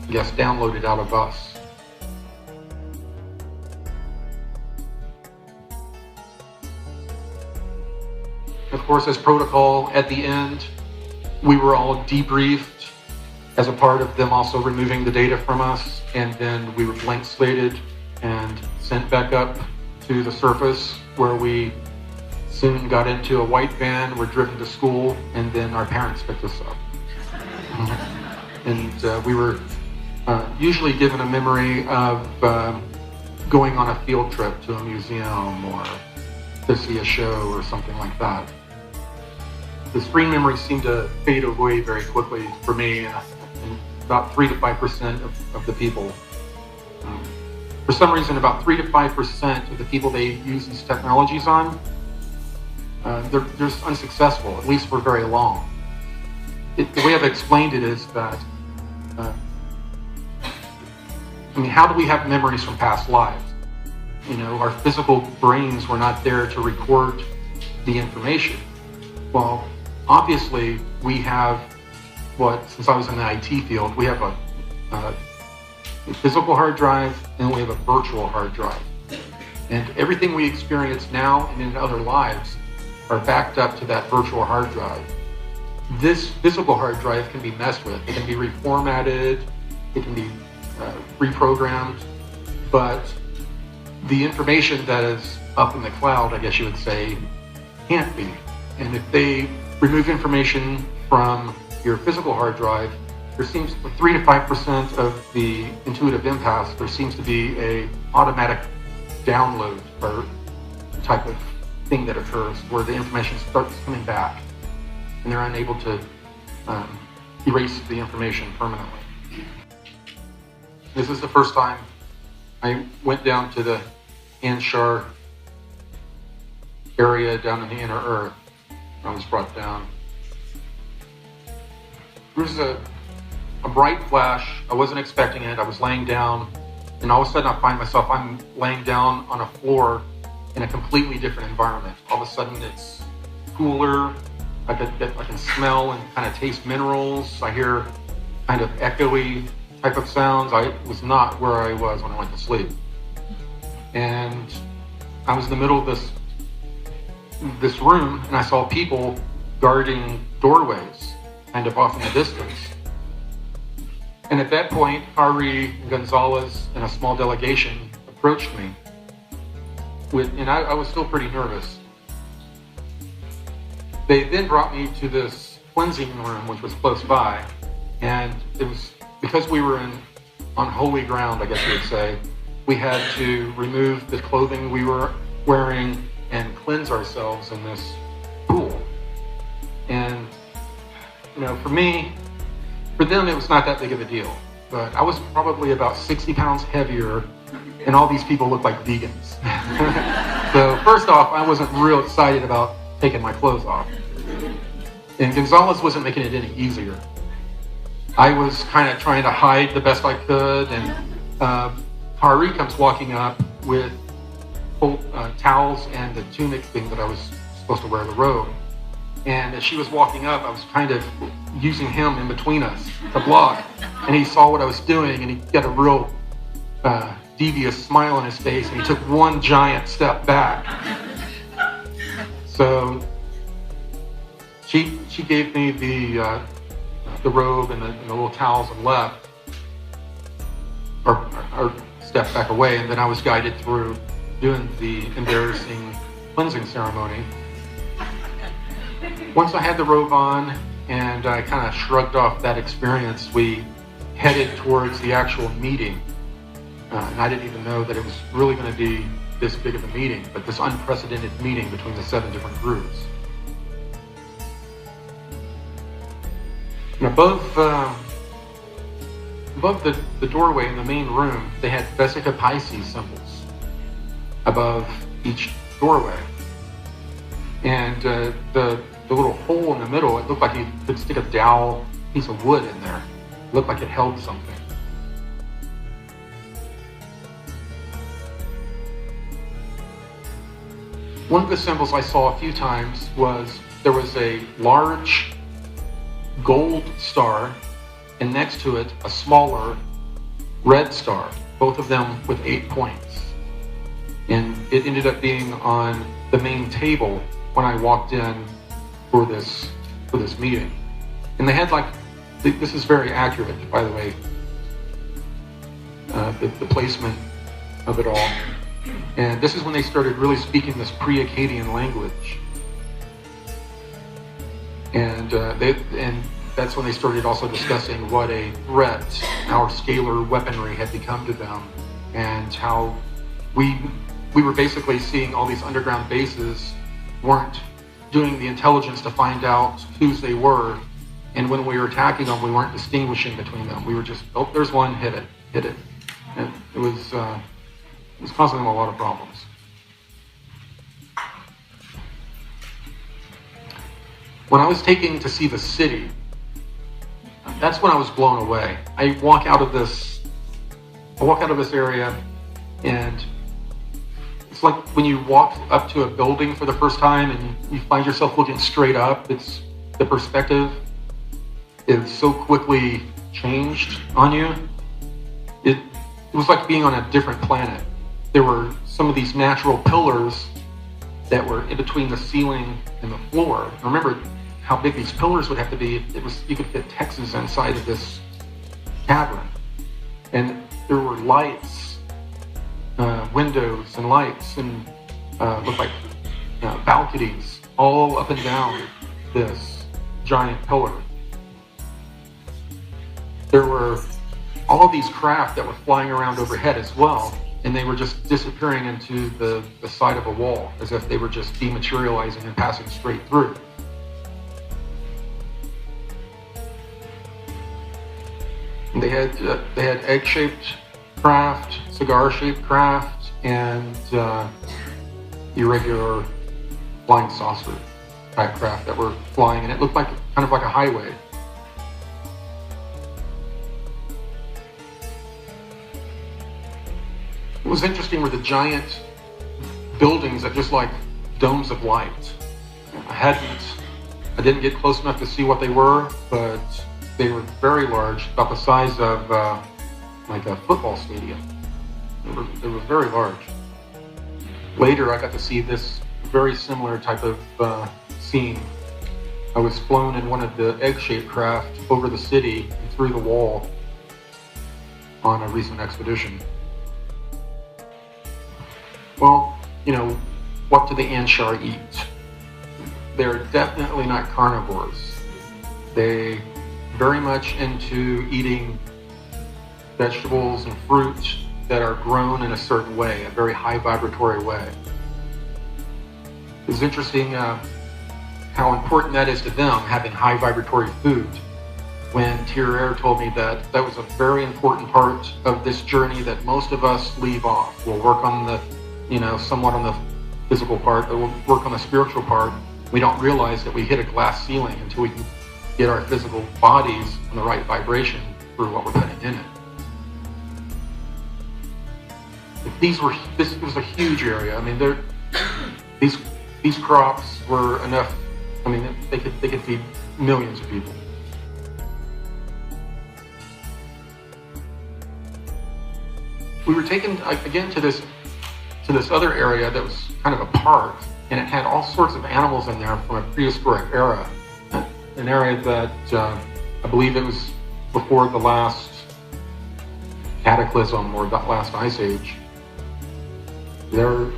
I guess, downloaded out of us. Of course, as protocol, at the end, we were all debriefed as a part of them also removing the data from us, and then we were blank slated and sent back up to the surface, where we soon got into a white van, were driven to school, and then our parents picked us up. And we were usually given a memory of going on a field trip to a museum or to see a show or something like that. The screen memories seem to fade away very quickly for me, and about 3 to 5% of the people. For some reason, about 3 to 5% of the people they use these technologies on, they're just unsuccessful, at least for very long. The way I've explained it is that, how do we have memories from past lives? Our physical brains were not there to record the information. Well, obviously we have since I was in the IT field, we have a physical hard drive and we have a virtual hard drive. And everything we experience now and in other lives are backed up to that virtual hard drive. This physical hard drive can be messed with. It can be reformatted, it can be reprogrammed, but the information that is up in the cloud, I guess you would say, can't be. And if they remove information from your physical hard drive, there seems 3 to 5% of the intuitive empaths, there seems to be a automatic download or type of thing that occurs where the information starts coming back and they're unable to erase the information permanently. This is the first time I went down to the Anshar area down in the inner earth. I was brought down. There was a bright flash. I wasn't expecting it. I was laying down, and all of a sudden I find myself, I'm laying down on a floor in a completely different environment. All of a sudden it's cooler. I can smell and kind of taste minerals. I hear kind of echoey type of sounds. I was not where I was when I went to sleep. and I was in the middle of this room, and I saw people guarding doorways kind of off in the distance. And at that point, Ari Gonzalez and a small delegation approached me, and I was still pretty nervous. They then brought me to this cleansing room, which was close by, and it was because we were on holy ground, I guess you would say. We had to remove the clothing we were wearing and cleanse ourselves in this pool. And for them, it was not that big of a deal. But I was probably about 60 pounds heavier, and all these people looked like vegans. So first off, I wasn't real excited about taking my clothes off. And Gonzalez wasn't making it any easier. I was kind of trying to hide the best I could, and Hari comes walking up with towels and the tunic thing that I was supposed to wear, the robe. And as she was walking up, I was kind of using him in between us to block. And he saw what I was doing, and he got a real devious smile on his face, and he took one giant step back. So she gave me the robe and the little towels and left, or stepped back away, and then I was guided through doing the embarrassing cleansing ceremony. Once I had the robe on and I kind of shrugged off that experience, we headed towards the actual meeting. And I didn't even know that it was really going to be this big of a meeting, but this unprecedented meeting between the 7 different groups. And above the doorway in the main room, they had Vesica Pisces symbols above each doorway. And the little hole in the middle, it looked like you could stick a dowel piece of wood in there. It looked like it held something. One of the symbols I saw a few times was there was a large gold star, and next to it a smaller red star, both of them with 8 points. And it ended up being on the main table when I walked in for this meeting. And they had this is very accurate, by the way, the placement of it all. And this is when they started really speaking this pre-Akkadian language. And that's when they started also discussing what a threat our scalar weaponry had become to them, and how we were basically seeing all these underground bases weren't doing the intelligence to find out whose they were, and when we were attacking them, we weren't distinguishing between them. We were just, oh, there's one, hit it. And it was causing them a lot of problems. When I was taken to see the city, that's when I was blown away. I walk out of this area, and it's like when you walk up to a building for the first time and you find yourself looking straight up. It's the perspective is so quickly changed on you. It was like being on a different planet. There were some of these natural pillars that were in between the ceiling and the floor. Remember how big these pillars would have to be. You could fit Texas inside of this cavern. And there were lights, windows and lights, and looked like balconies all up and down this giant pillar. There were all of these craft that were flying around overhead as well, and they were just disappearing into the side of a wall as if they were just dematerializing and passing straight through. And they had egg-shaped craft, cigar-shaped craft, and irregular flying saucer type craft that were flying, and it looked like kind of like a highway. What was interesting were the giant buildings that just like domes of light. I didn't get close enough to see what they were, but they were very large, about the size of like a football stadium. They were very large. Later, I got to see this very similar type of scene. I was flown in one of the egg-shaped craft over the city and through the wall on a recent expedition. Well, you know, what do the Anshar eat? They're definitely not carnivores. They very much into eating vegetables and fruit that are grown in a certain way, a very high vibratory way. It's interesting how important that is to them, having high vibratory food. When Thierry told me that that was a very important part of this journey that most of us leave off. We'll work on the, you know, somewhat on the physical part, but we'll work on the spiritual part. We don't realize that we hit a glass ceiling until we can get our physical bodies on the right vibration through what we're putting in it. This was a huge area. I mean, these crops were enough. I mean, they could feed millions of people. We were taken again to this other area that was kind of a park, and it had all sorts of animals in there from a prehistoric era. An area that I believe it was before the last cataclysm or the last ice age. There,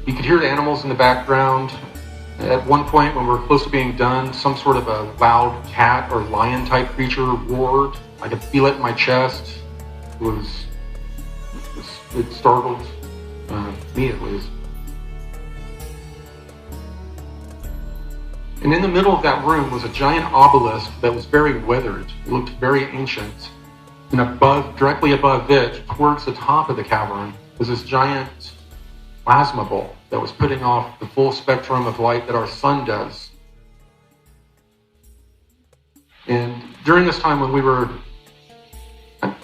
you could hear the animals in the background. At one point, when we were close to being done, some sort of a loud cat or lion type creature roared. I could feel it in my chest. It startled me at least. And in the middle of that room was a giant obelisk that was very weathered. It looked very ancient. And directly above it, towards the top of the cavern, was this giant plasma ball that was putting off the full spectrum of light that our sun does. And during this time when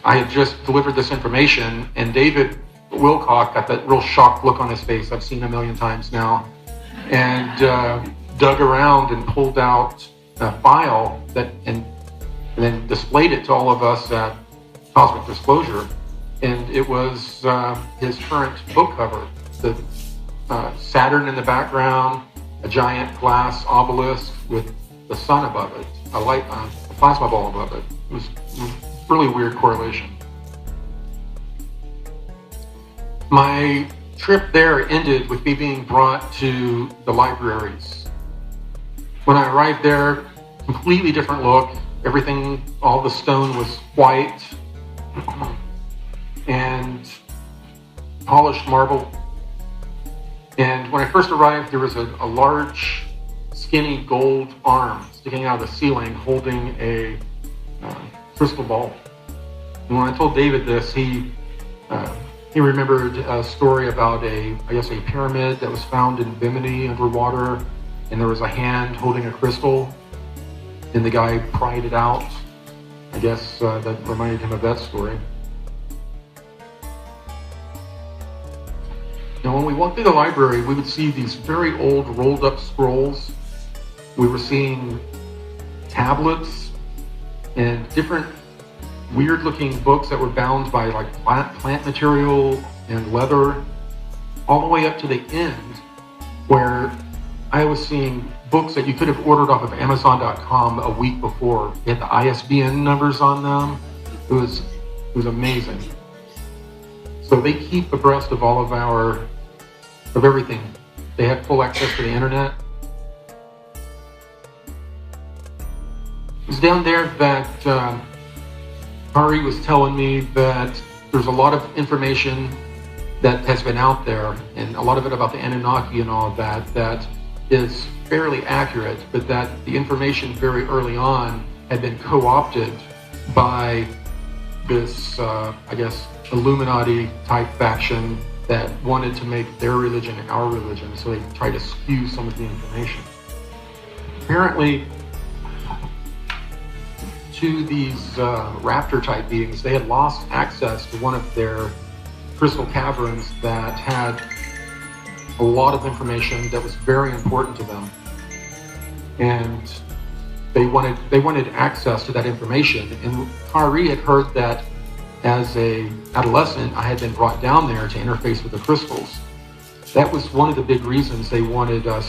I had just delivered this information, and David Wilcock got that real shocked look on his face I've seen a million times now, and dug around and pulled out a file and then displayed it to all of us at Cosmic Disclosure. And it was his current book cover. The Saturn in the background, a giant glass obelisk with the sun above it, a plasma ball above it. It was a really weird correlation. My trip there ended with me being brought to the libraries. When I arrived there, completely different look. Everything, all the stone was white and polished marble. And when I first arrived, there was a large, skinny gold arm sticking out of the ceiling holding a crystal ball. And when I told David this, he remembered a story about a pyramid that was found in Bimini underwater, and there was a hand holding a crystal, and the guy pried it out. I guess that reminded him of that story. Now, when we walked through the library, we would see these very old rolled up scrolls. We were seeing tablets and different weird looking books that were bound by like plant material and leather, all the way up to the end where I was seeing books that you could have ordered off of Amazon.com a week before. They had the ISBN numbers on them. It was amazing. So they keep abreast of all of everything. They have full access to the internet. It was down there that Ari was telling me that there's a lot of information that has been out there, and a lot of it about the Anunnaki and all of that is fairly accurate, but that the information very early on had been co-opted by this, Illuminati type faction that wanted to make their religion our religion, so they tried to skew some of the information. Apparently, to these raptor type beings, they had lost access to one of their crystal caverns that had a lot of information that was very important to them, and they wanted access to that information. And Kari had heard that as a adolescent, I had been brought down there to interface with the crystals. that was one of the big reasons they wanted to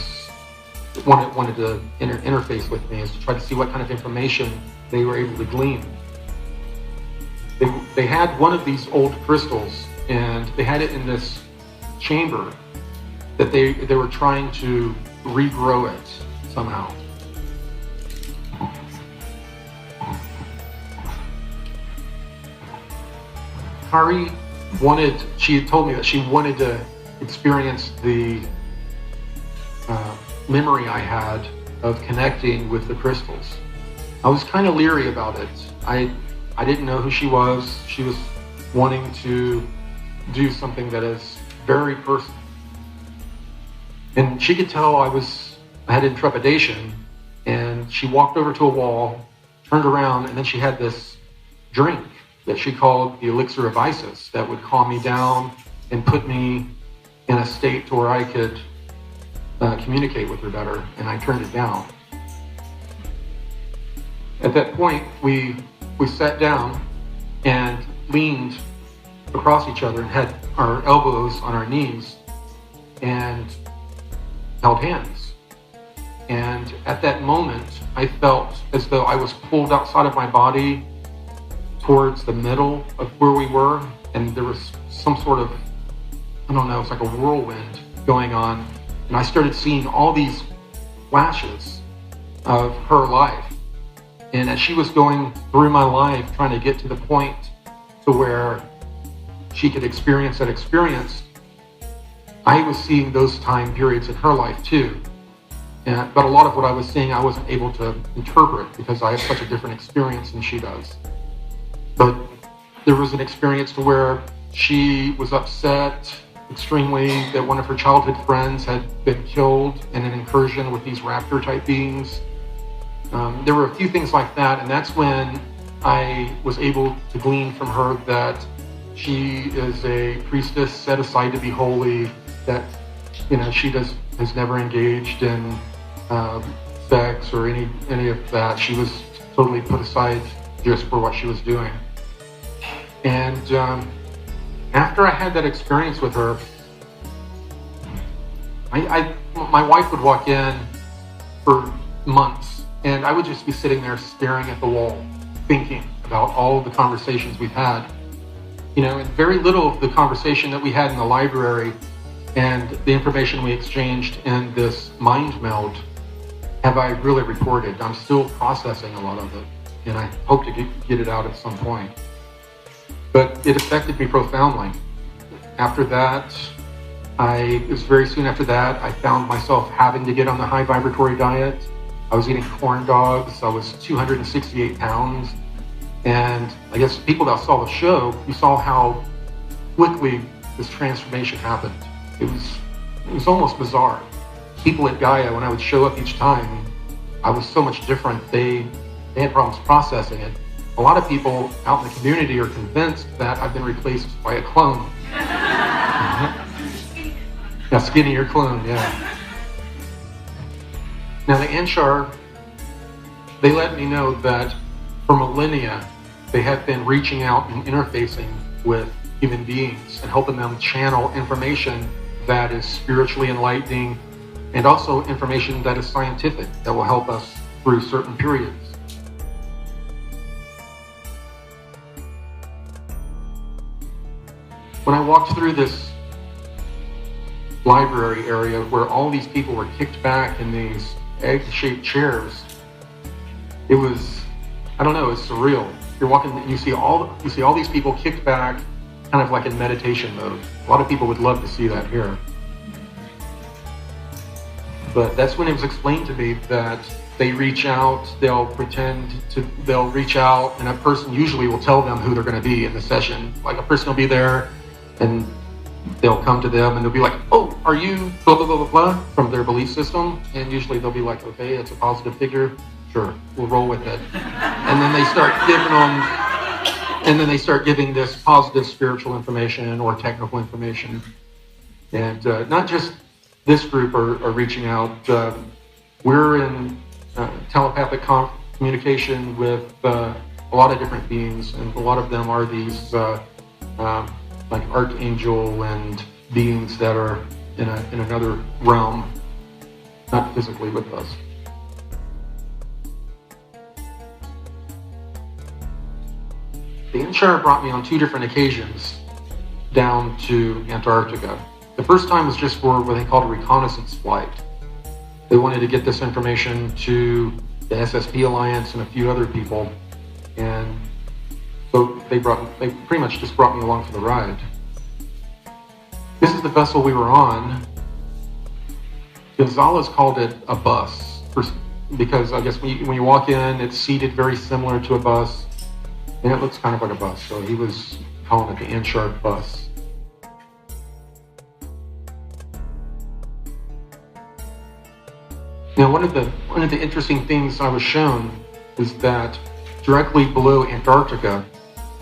interface with me, is to try to see what kind of information they were able to glean. They had one of these old crystals, and they had it in this chamber that they were trying to regrow it somehow. Kari she had told me that she wanted to experience the memory I had of connecting with the crystals. I was kind of leery about it. I didn't know who she was. She was wanting to do something that is very personal. And she could tell I had intrepidation, and she walked over to a wall, turned around, and then she had this drink that she called the elixir of Isis that would calm me down and put me in a state to where I could communicate with her better, and I turned it down. At that point, we sat down and leaned across each other and had our elbows on our knees and held hands. And at that moment, I felt as though I was pulled outside of my body towards the middle of where we were, and there was some sort of, I don't know, it's like a whirlwind going on, and I started seeing all these flashes of her life. And as she was going through my life, trying to get to the point to where she could experience that experience, I was seeing those time periods in her life too. But a lot of what I was seeing, I wasn't able to interpret because I have such a different experience than she does. But there was an experience to where she was upset extremely that one of her childhood friends had been killed in an incursion with these raptor type beings. There were a few things like that, and that's when I was able to glean from her that she is a priestess set aside to be holy, that she has never engaged in sex or any of that. She was totally put aside just for what she was doing. And after I had that experience with her, my wife would walk in for months, and I would just be sitting there staring at the wall, thinking about all of the conversations we've had. And very little of the conversation that we had in the library and the information we exchanged in this mind meld have I really recorded. I'm still processing a lot of it, and I hope to get it out at some point. But it affected me profoundly. After that, it was very soon after that, I found myself having to get on the high vibratory diet. I was eating corn dogs. I was 268 pounds. And I guess people that saw the show, you saw how quickly this transformation happened. It was almost bizarre. People at Gaia, when I would show up each time, I was so much different. They had problems processing it. A lot of people out in the community are convinced that I've been replaced by a clone. A skinnier clone, yeah. Now the Anshar, they let me know that for millennia, they have been reaching out and interfacing with human beings and helping them channel information that is spiritually enlightening and also information that is scientific that will help us through certain periods. When I walked through this library area where all these people were kicked back in these egg-shaped chairs, it was, I don't know, it's surreal. You're walking, you see all these people kicked back, kind of like in meditation mode. A lot of people would love to see that here. But that's when it was explained to me that they reach out, they'll reach out, and a person usually will tell them who they're going to be in the session. Like a person will be there, and they'll come to them, and they'll be like, "Oh, are you blah, blah, blah, blah, blah," from their belief system. And usually they'll be like, "Okay, it's a positive figure. Sure, we'll roll with it." And then they start giving this positive spiritual information or technical information. And not just this group are reaching out. We're in telepathic communication with a lot of different beings, and a lot of them are these like archangel and beings that are in another realm, not physically with us. The Inshire brought me on 2 different occasions down to Antarctica. The first time was just for what they called a reconnaissance flight. They wanted to get this information to the SSP Alliance and a few other people, and so they pretty much just brought me along for the ride. This is the vessel we were on. Gonzalez called it a bus because I guess when you walk in, it's seated very similar to a bus, and it looks kind of like a bus. So he was calling it the Inshire bus. Now, one of the interesting things I was shown is that directly below Antarctica,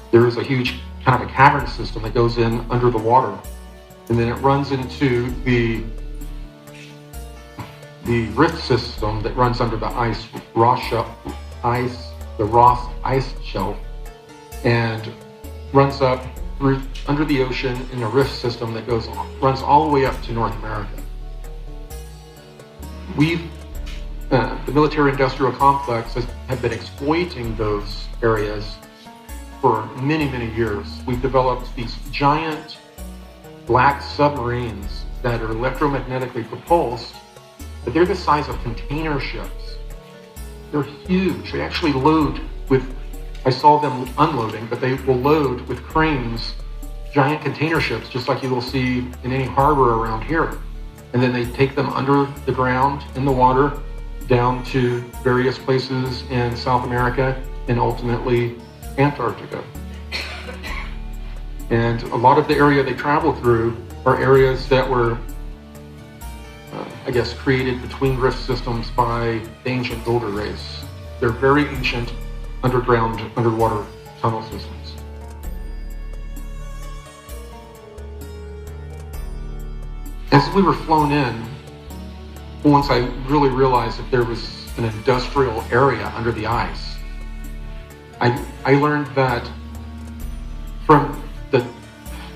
there is a huge kind of a cavern system that goes in under the water, and then it runs into the rift system that runs under the Ross ice shelf, and runs up through under the ocean in a rift system that runs all the way up to North America. The military-industrial complex have been exploiting those areas for many, many years. We've developed these giant black submarines that are electromagnetically propulsed, but they're the size of container ships. They're huge. They actually load with, I saw them unloading, but they will load with cranes, giant container ships, just like you will see in any harbor around here. And then they take them under the ground in the water down to various places in South America and ultimately Antarctica. And a lot of the area they travel through are areas that were, I guess, created between rift systems by the ancient builder race. They're very ancient underwater tunnel systems. As we were flown in, once I really realized that there was an industrial area under the ice, I learned that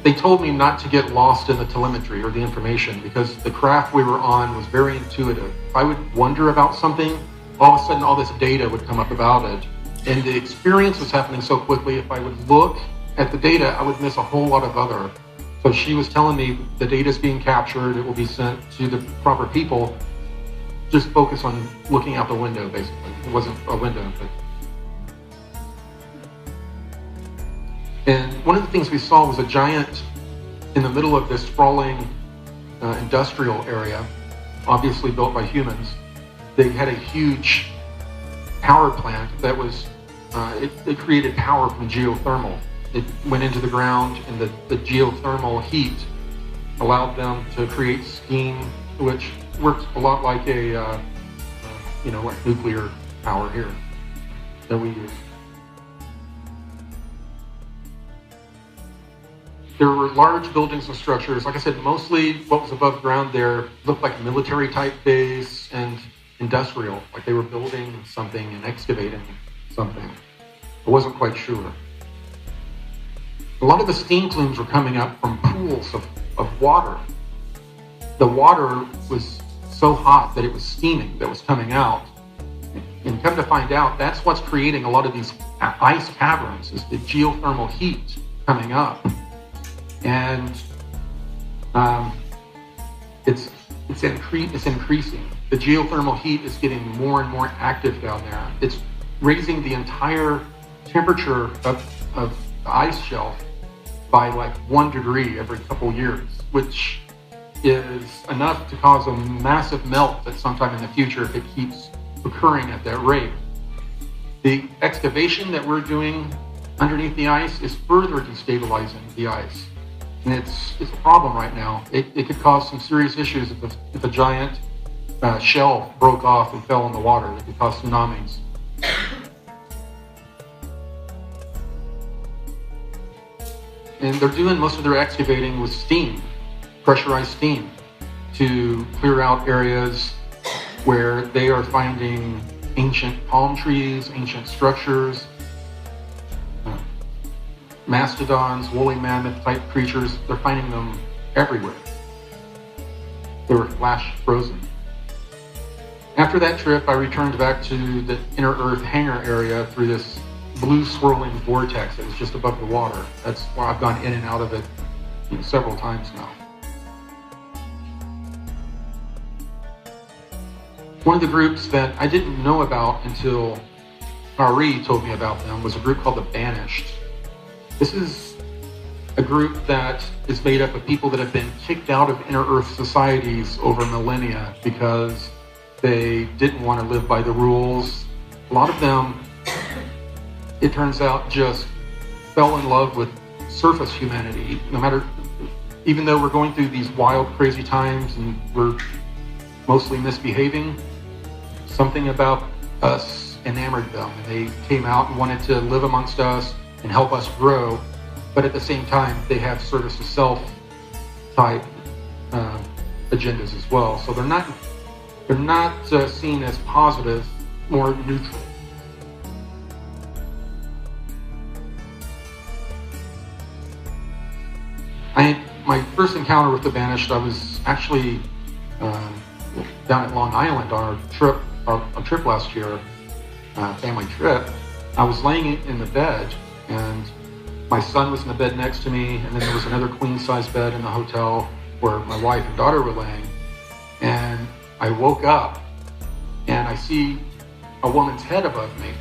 they told me not to get lost in the telemetry or the information because the craft we were on was very intuitive. If I would wonder about something, all of a sudden all this data would come up about it. And the experience was happening so quickly, if I would look at the data, I would miss a whole lot of other. So she was telling me the data is being captured, it will be sent to the proper people. Just focus on looking out the window, basically. It wasn't a window, but. And one of the things we saw was a giant in the middle of this sprawling industrial area, obviously built by humans. They had a huge power plant that was, it created power from geothermal. It went into the ground, and the geothermal heat allowed them to create steam, which works a lot like like nuclear power here that we use. There were large buildings and structures. Like I said, mostly what was above ground there looked like military type base and industrial, like they were building something and excavating something. I wasn't quite sure. A lot of the steam plumes were coming up from pools of water. The water was so hot that it was steaming that was coming out. And come to find out, that's what's creating a lot of these ice caverns, is the geothermal heat coming up. And it's increasing. The geothermal heat is getting more and more active down there. It's raising the entire temperature of the ice shelf by like 1 degree every couple years, which is enough to cause a massive melt at some time in the future if it keeps occurring at that rate. The excavation that we're doing underneath the ice is further destabilizing the ice. And it's a problem right now. It could cause some serious issues if a giant shelf broke off and fell in the water. It could cause tsunamis. And they're doing most of their excavating with steam, pressurized steam, to clear out areas where they are finding ancient palm trees, ancient structures, mastodons, woolly mammoth type creatures. They're finding them everywhere. They were flash frozen. After that trip, I returned back to the inner Earth hangar area through this blue swirling vortex that was just above the water. That's where I've gone in and out of it several times now. One of the groups that I didn't know about until Ari told me about them was a group called the Banished. This is a group that is made up of people that have been kicked out of inner Earth societies over millennia because they didn't want to live by the rules. A lot of them, it turns out, just fell in love with surface humanity. Even though we're going through these wild, crazy times and we're mostly misbehaving, something about us enamored them, and they came out and wanted to live amongst us and help us grow. But at the same time, they have service to self type agendas as well. So they're not seen as positive, more neutral. My first encounter with the Banished, I was actually down at Long Island on our trip last year, family trip. I was laying in the bed, and my son was in the bed next to me, and then there was another queen-size bed in the hotel where my wife and daughter were laying. And I woke up, and I see a woman's head above me,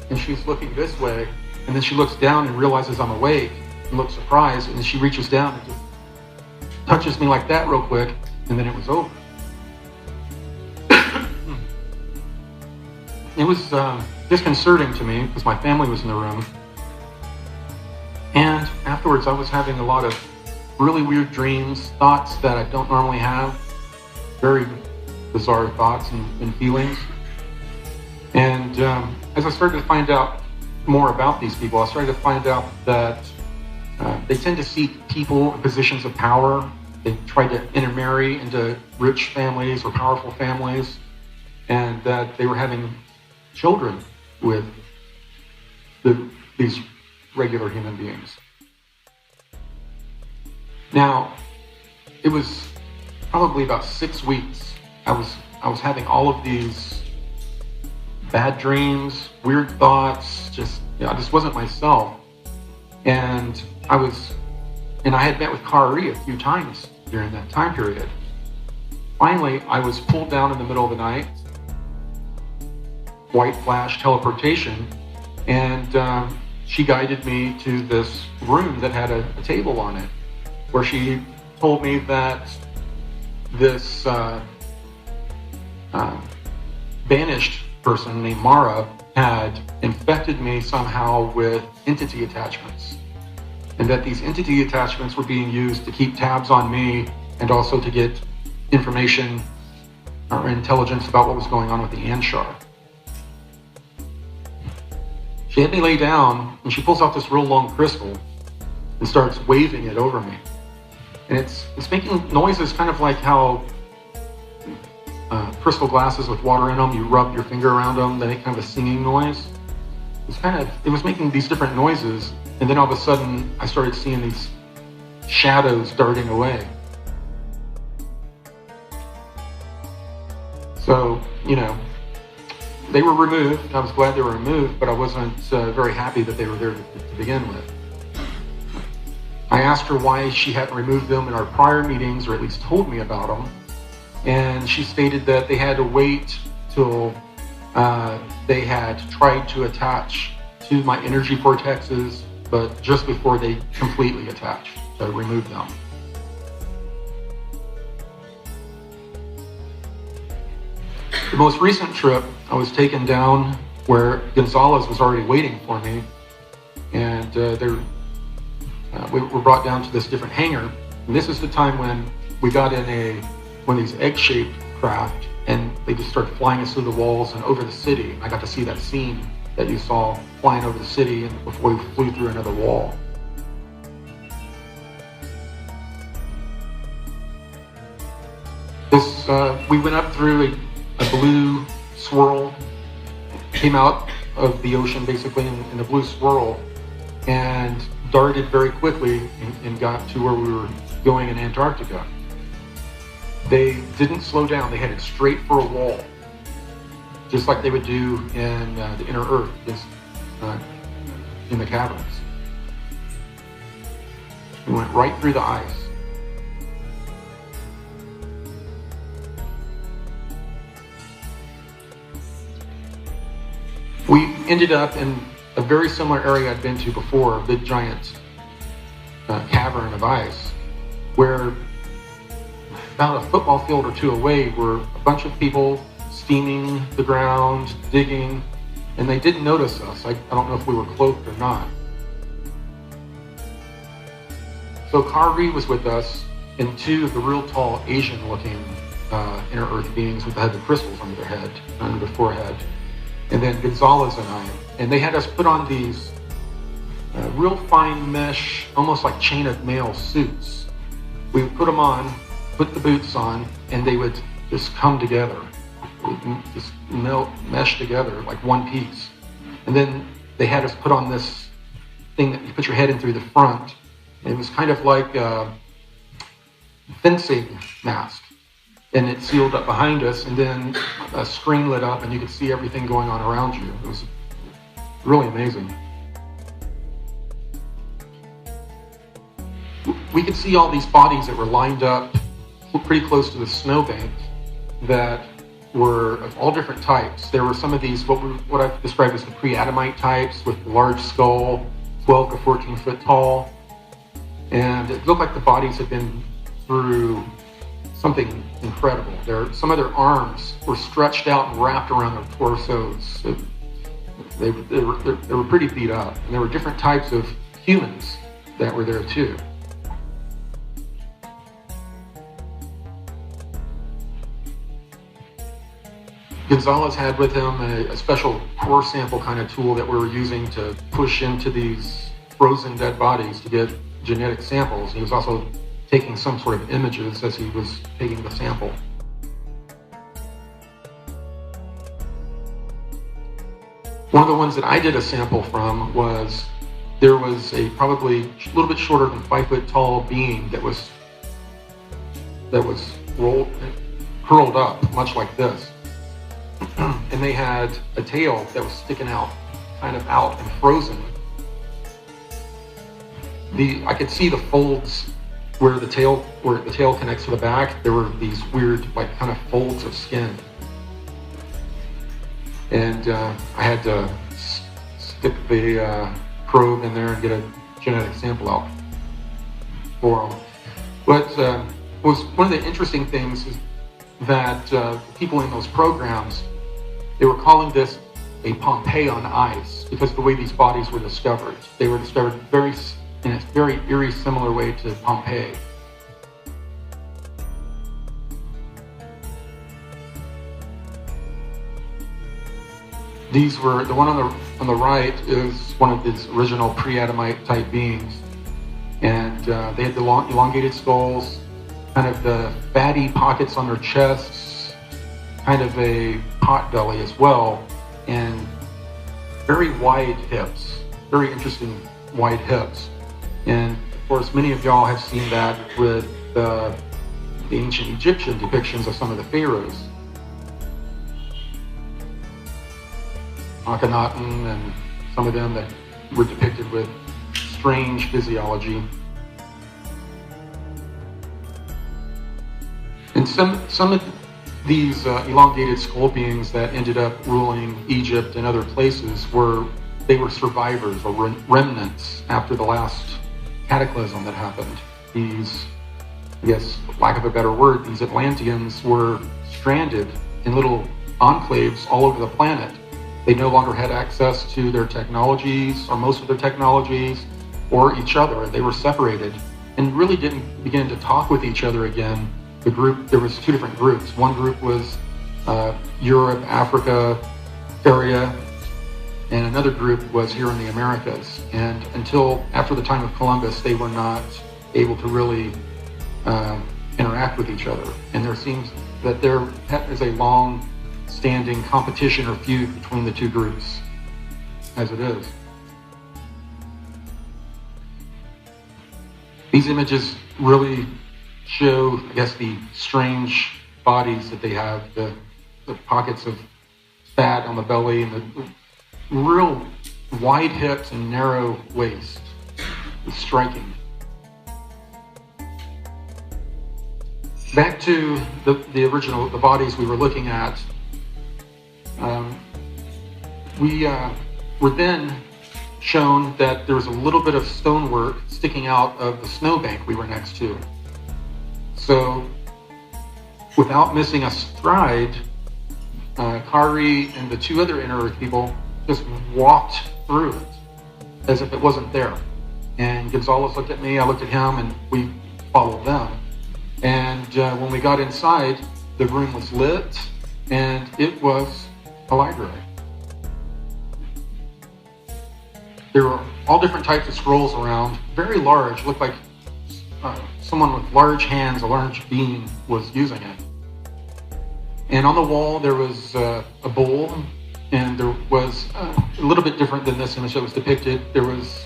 and she's looking this way, and then she looks down and realizes I'm awake and looks surprised, and then she reaches down and just touches me like that real quick, and then it was over. It was disconcerting to me because my family was in the room. And afterwards, I was having a lot of really weird dreams, thoughts that I don't normally have, very bizarre thoughts and feelings. And as I started to find out more about these people, I started to find out that they tend to seek people in positions of power. They try to intermarry into rich families or powerful families, and that they were having children with these regular human beings. Now, it was probably about 6 weeks. I was having all of these bad dreams, weird thoughts, I just wasn't myself. And I had met with Kari a few times during that time period. Finally, I was pulled down in the middle of the night, white flash teleportation, and she guided me to this room that had a table on it, where she told me that this banished person named Mara had infected me somehow with entity attachments, and that these entity attachments were being used to keep tabs on me and also to get information or intelligence about what was going on with the Anshar. She had me lay down, and she pulls out this real long crystal and starts waving it over me. And it's making noises kind of like how crystal glasses with water in them, you rub your finger around them, they make kind of a singing noise. It was making these different noises, and then all of a sudden I started seeing these shadows darting away. So, they were removed. I was glad they were removed, but I wasn't very happy that they were there to begin with. I asked her why she hadn't removed them in our prior meetings, or at least told me about them. And she stated that they had to wait till they had tried to attach to my energy vortexes, but just before they completely attached, to remove them. The most recent trip, I was taken down where Gonzalez was already waiting for me, and we were brought down to this different hangar. And this is the time when we got in one of these egg-shaped craft, and they just started flying us through the walls and over the city. I got to see that scene that you saw flying over the city and before we flew through another wall. We went up through a blue swirl, came out of the ocean basically in a blue swirl, and darted very quickly and got to where we were going in Antarctica. They didn't slow down. They headed straight for a wall, just like they would do in the inner earth, in the caverns. We went right through the ice. We ended up in a very similar area I'd been to before, a big giant cavern of ice, where about a football field or two away were a bunch of people steaming the ground, digging, and they didn't notice us. I don't know if we were cloaked or not. So Kari was with us, and two of the real tall Asian-looking inner earth beings with the head of crystals under their head, under their forehead, and then Gonzalez and I. And they had us put on these real fine mesh, almost like chain of mail suits. We would put them on, put the boots on, and they would just come together, just mesh together like one piece. And then they had us put on this thing that you put your head in through the front. And it was kind of like a fencing mask. And it sealed up behind us, and then a screen lit up and you could see everything going on around you. It was really amazing. We could see all these bodies that were lined up pretty close to the snowbank that were of all different types. There were some of these, what I've described as the pre-Adamite types with the large skull, 12 to 14 foot tall. And it looked like the bodies had been through something incredible. Some of their arms were stretched out and wrapped around their torsos. They were pretty beat up. And there were different types of humans that were there too. Gonzalez had with him a special core sample kind of tool that we were using to push into these frozen dead bodies to get genetic samples. He was also taking some sort of images as he was taking the sample. One of the ones that I did a sample from was, there was a probably a little bit shorter than 5 foot tall being that was curled up, much like this. And they had a tail that was sticking out, kind of out and frozen. I could see the folds where the tail connects to the back. There were these weird, like, kind of folds of skin. And I had to stick the probe in there and get a genetic sample out for them. What was one of the interesting things is that people in those programs, they were calling this a Pompeii on ice because of the way these bodies were discovered. They were discovered in a very eerie, similar way to Pompeii. These were, the one on the right is one of these original pre-Adamite type beings. And they had the long, elongated skulls, kind of the fatty pockets on their chests, kind of a pot belly as well, and very wide hips, very interesting wide hips. And of course, many of y'all have seen that with the ancient Egyptian depictions of some of the pharaohs. Akhenaten and some of them that were depicted with strange physiology. And some of these elongated skull beings that ended up ruling Egypt and other places they were survivors or remnants after the last cataclysm that happened. These, I guess, lack of a better word, these Atlanteans were stranded in little enclaves all over the planet. They no longer had access to their technologies, or most of their technologies, or each other. They were separated and really didn't begin to talk with each other again. The group, there was two different groups. One group was Europe, Africa area, and another group was here in the Americas. And until after the time of Columbus, they were not able to really interact with each other. And there seems that there is a long-standing competition or feud between the two groups, as it is. These images really show, I guess, the strange bodies that they have, the pockets of fat on the belly and the real wide hips and narrow waist. It's striking. Back to the original, the bodies we were looking at. We were then shown that there was a little bit of stonework sticking out of the snowbank we were next to. So, without missing a stride, Kari and the two other Inner Earth people just walked through it as if it wasn't there. And Gonzalez looked at me, I looked at him, and we followed them. And when we got inside, the room was lit, and it was a library. There were all different types of scrolls around, very large, looked like someone with large hands, a large being, was using it. And on the wall there was a bowl, and there was a little bit different than this image that was depicted. There was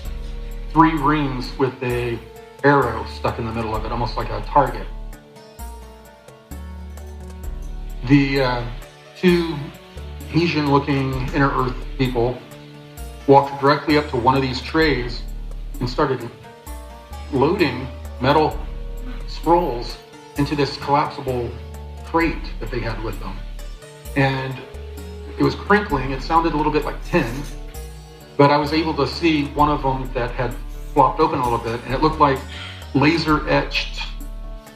3 rings with a arrow stuck in the middle of it, almost like a target. The 2 Asian-looking Inner Earth people walked directly up to one of these trays and started loading metal scrolls into this collapsible crate that they had with them. And it was crinkling. It sounded a little bit like tin, but I was able to see one of them that had flopped open a little bit, and it looked like laser-etched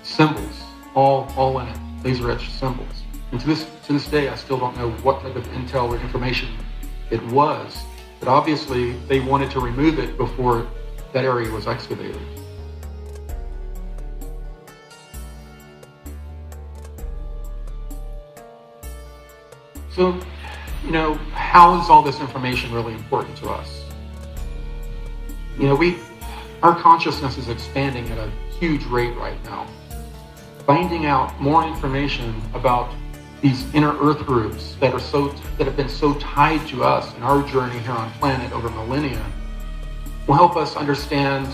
symbols, all in it, laser-etched symbols. And to this day, I still don't know what type of intel or information it was, but obviously they wanted to remove it before that area was excavated. So, how is all this information really important to us? Our consciousness is expanding at a huge rate right now. Finding out more information about these Inner Earth groups that have been so tied to us in our journey here on planet over millennia will help us understand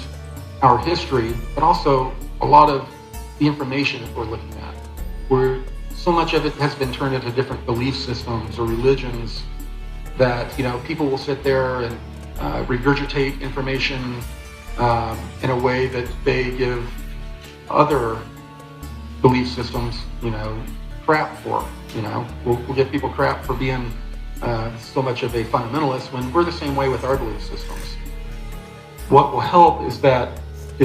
our history, but also a lot of the information that we're looking at. So much of it has been turned into different belief systems or religions that, people will sit there and regurgitate information in a way that they give other belief systems, crap for. We'll give people crap for being so much of a fundamentalist when we're the same way with our belief systems. What will help is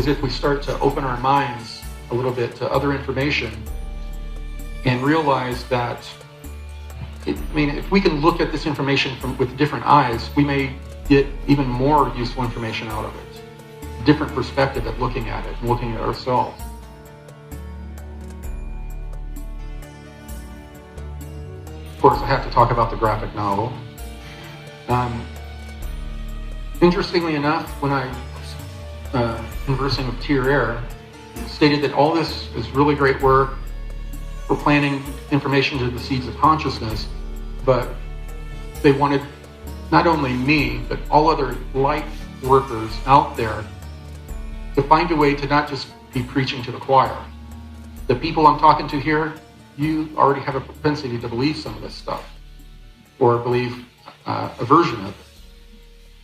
if we start to open our minds a little bit to other information and realize that, if we can look at this information with different eyes, we may get even more useful information out of it. Different perspective at looking at it and looking at ourselves. Of course, I have to talk about the graphic novel. Interestingly enough, when I was conversing with Tier Air, stated that all this is really great work. We're planting information to the seeds of consciousness, but they wanted not only me, but all other light workers out there to find a way to not just be preaching to the choir. The people I'm talking to here, you already have a propensity to believe some of this stuff, or believe a version of it.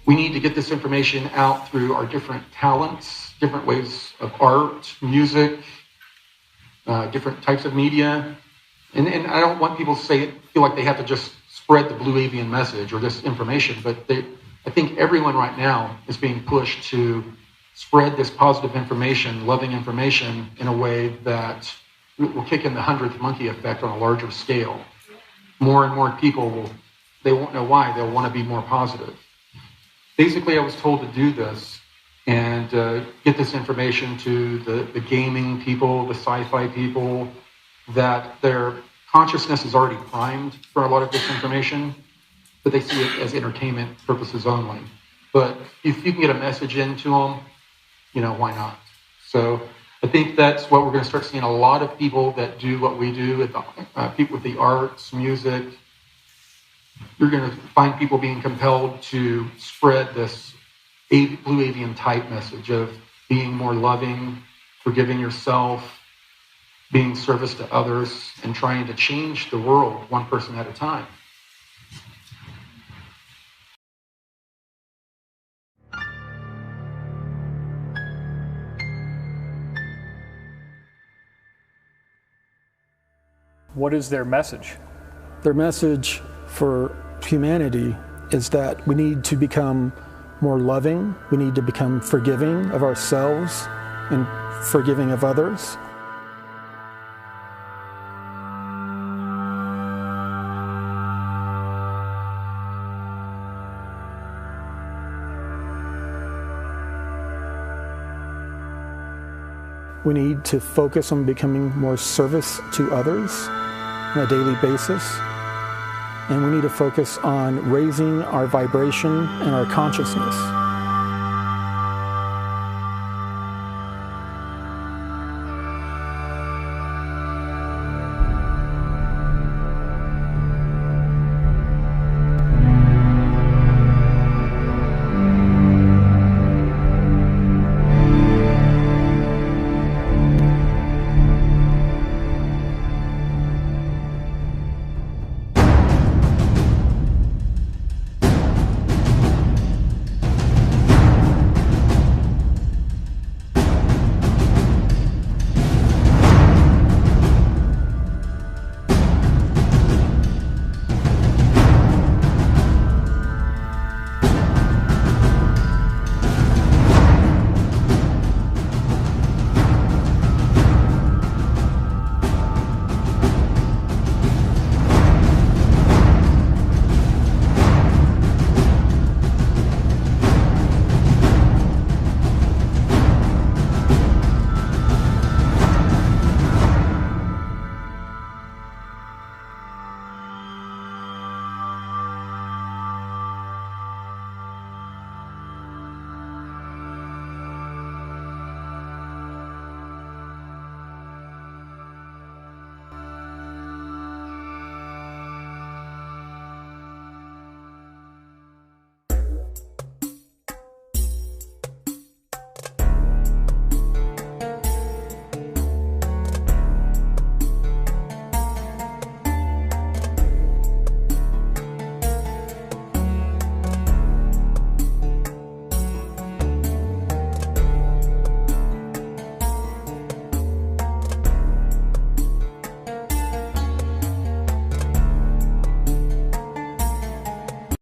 We need to get this information out through our different talents, different ways of art, music, different types of media. And I don't want people to feel like they have to just spread the blue avian message or this information, but I think everyone right now is being pushed to spread this positive information, loving information in a way that will kick in the 100th monkey effect on a larger scale. More and more people they won't know why, they'll want to be more positive. Basically, I was told to do this and get this information to the gaming people, the sci-fi people, that their consciousness is already primed for a lot of this information, but they see it as entertainment purposes only. But if you can get a message into them, why not? So I think that's what we're going to start seeing. A lot of people that do what we do, people with the arts, music, you're going to find people being compelled to spread this blue avian type message of being more loving, forgiving yourself, being service to others and trying to change the world one person at a time. What is their message? Their message for humanity is that we need to become more loving, we need to become forgiving of ourselves and forgiving of others. We need to focus on becoming more service to others on a daily basis. And we need to focus on raising our vibration and our consciousness.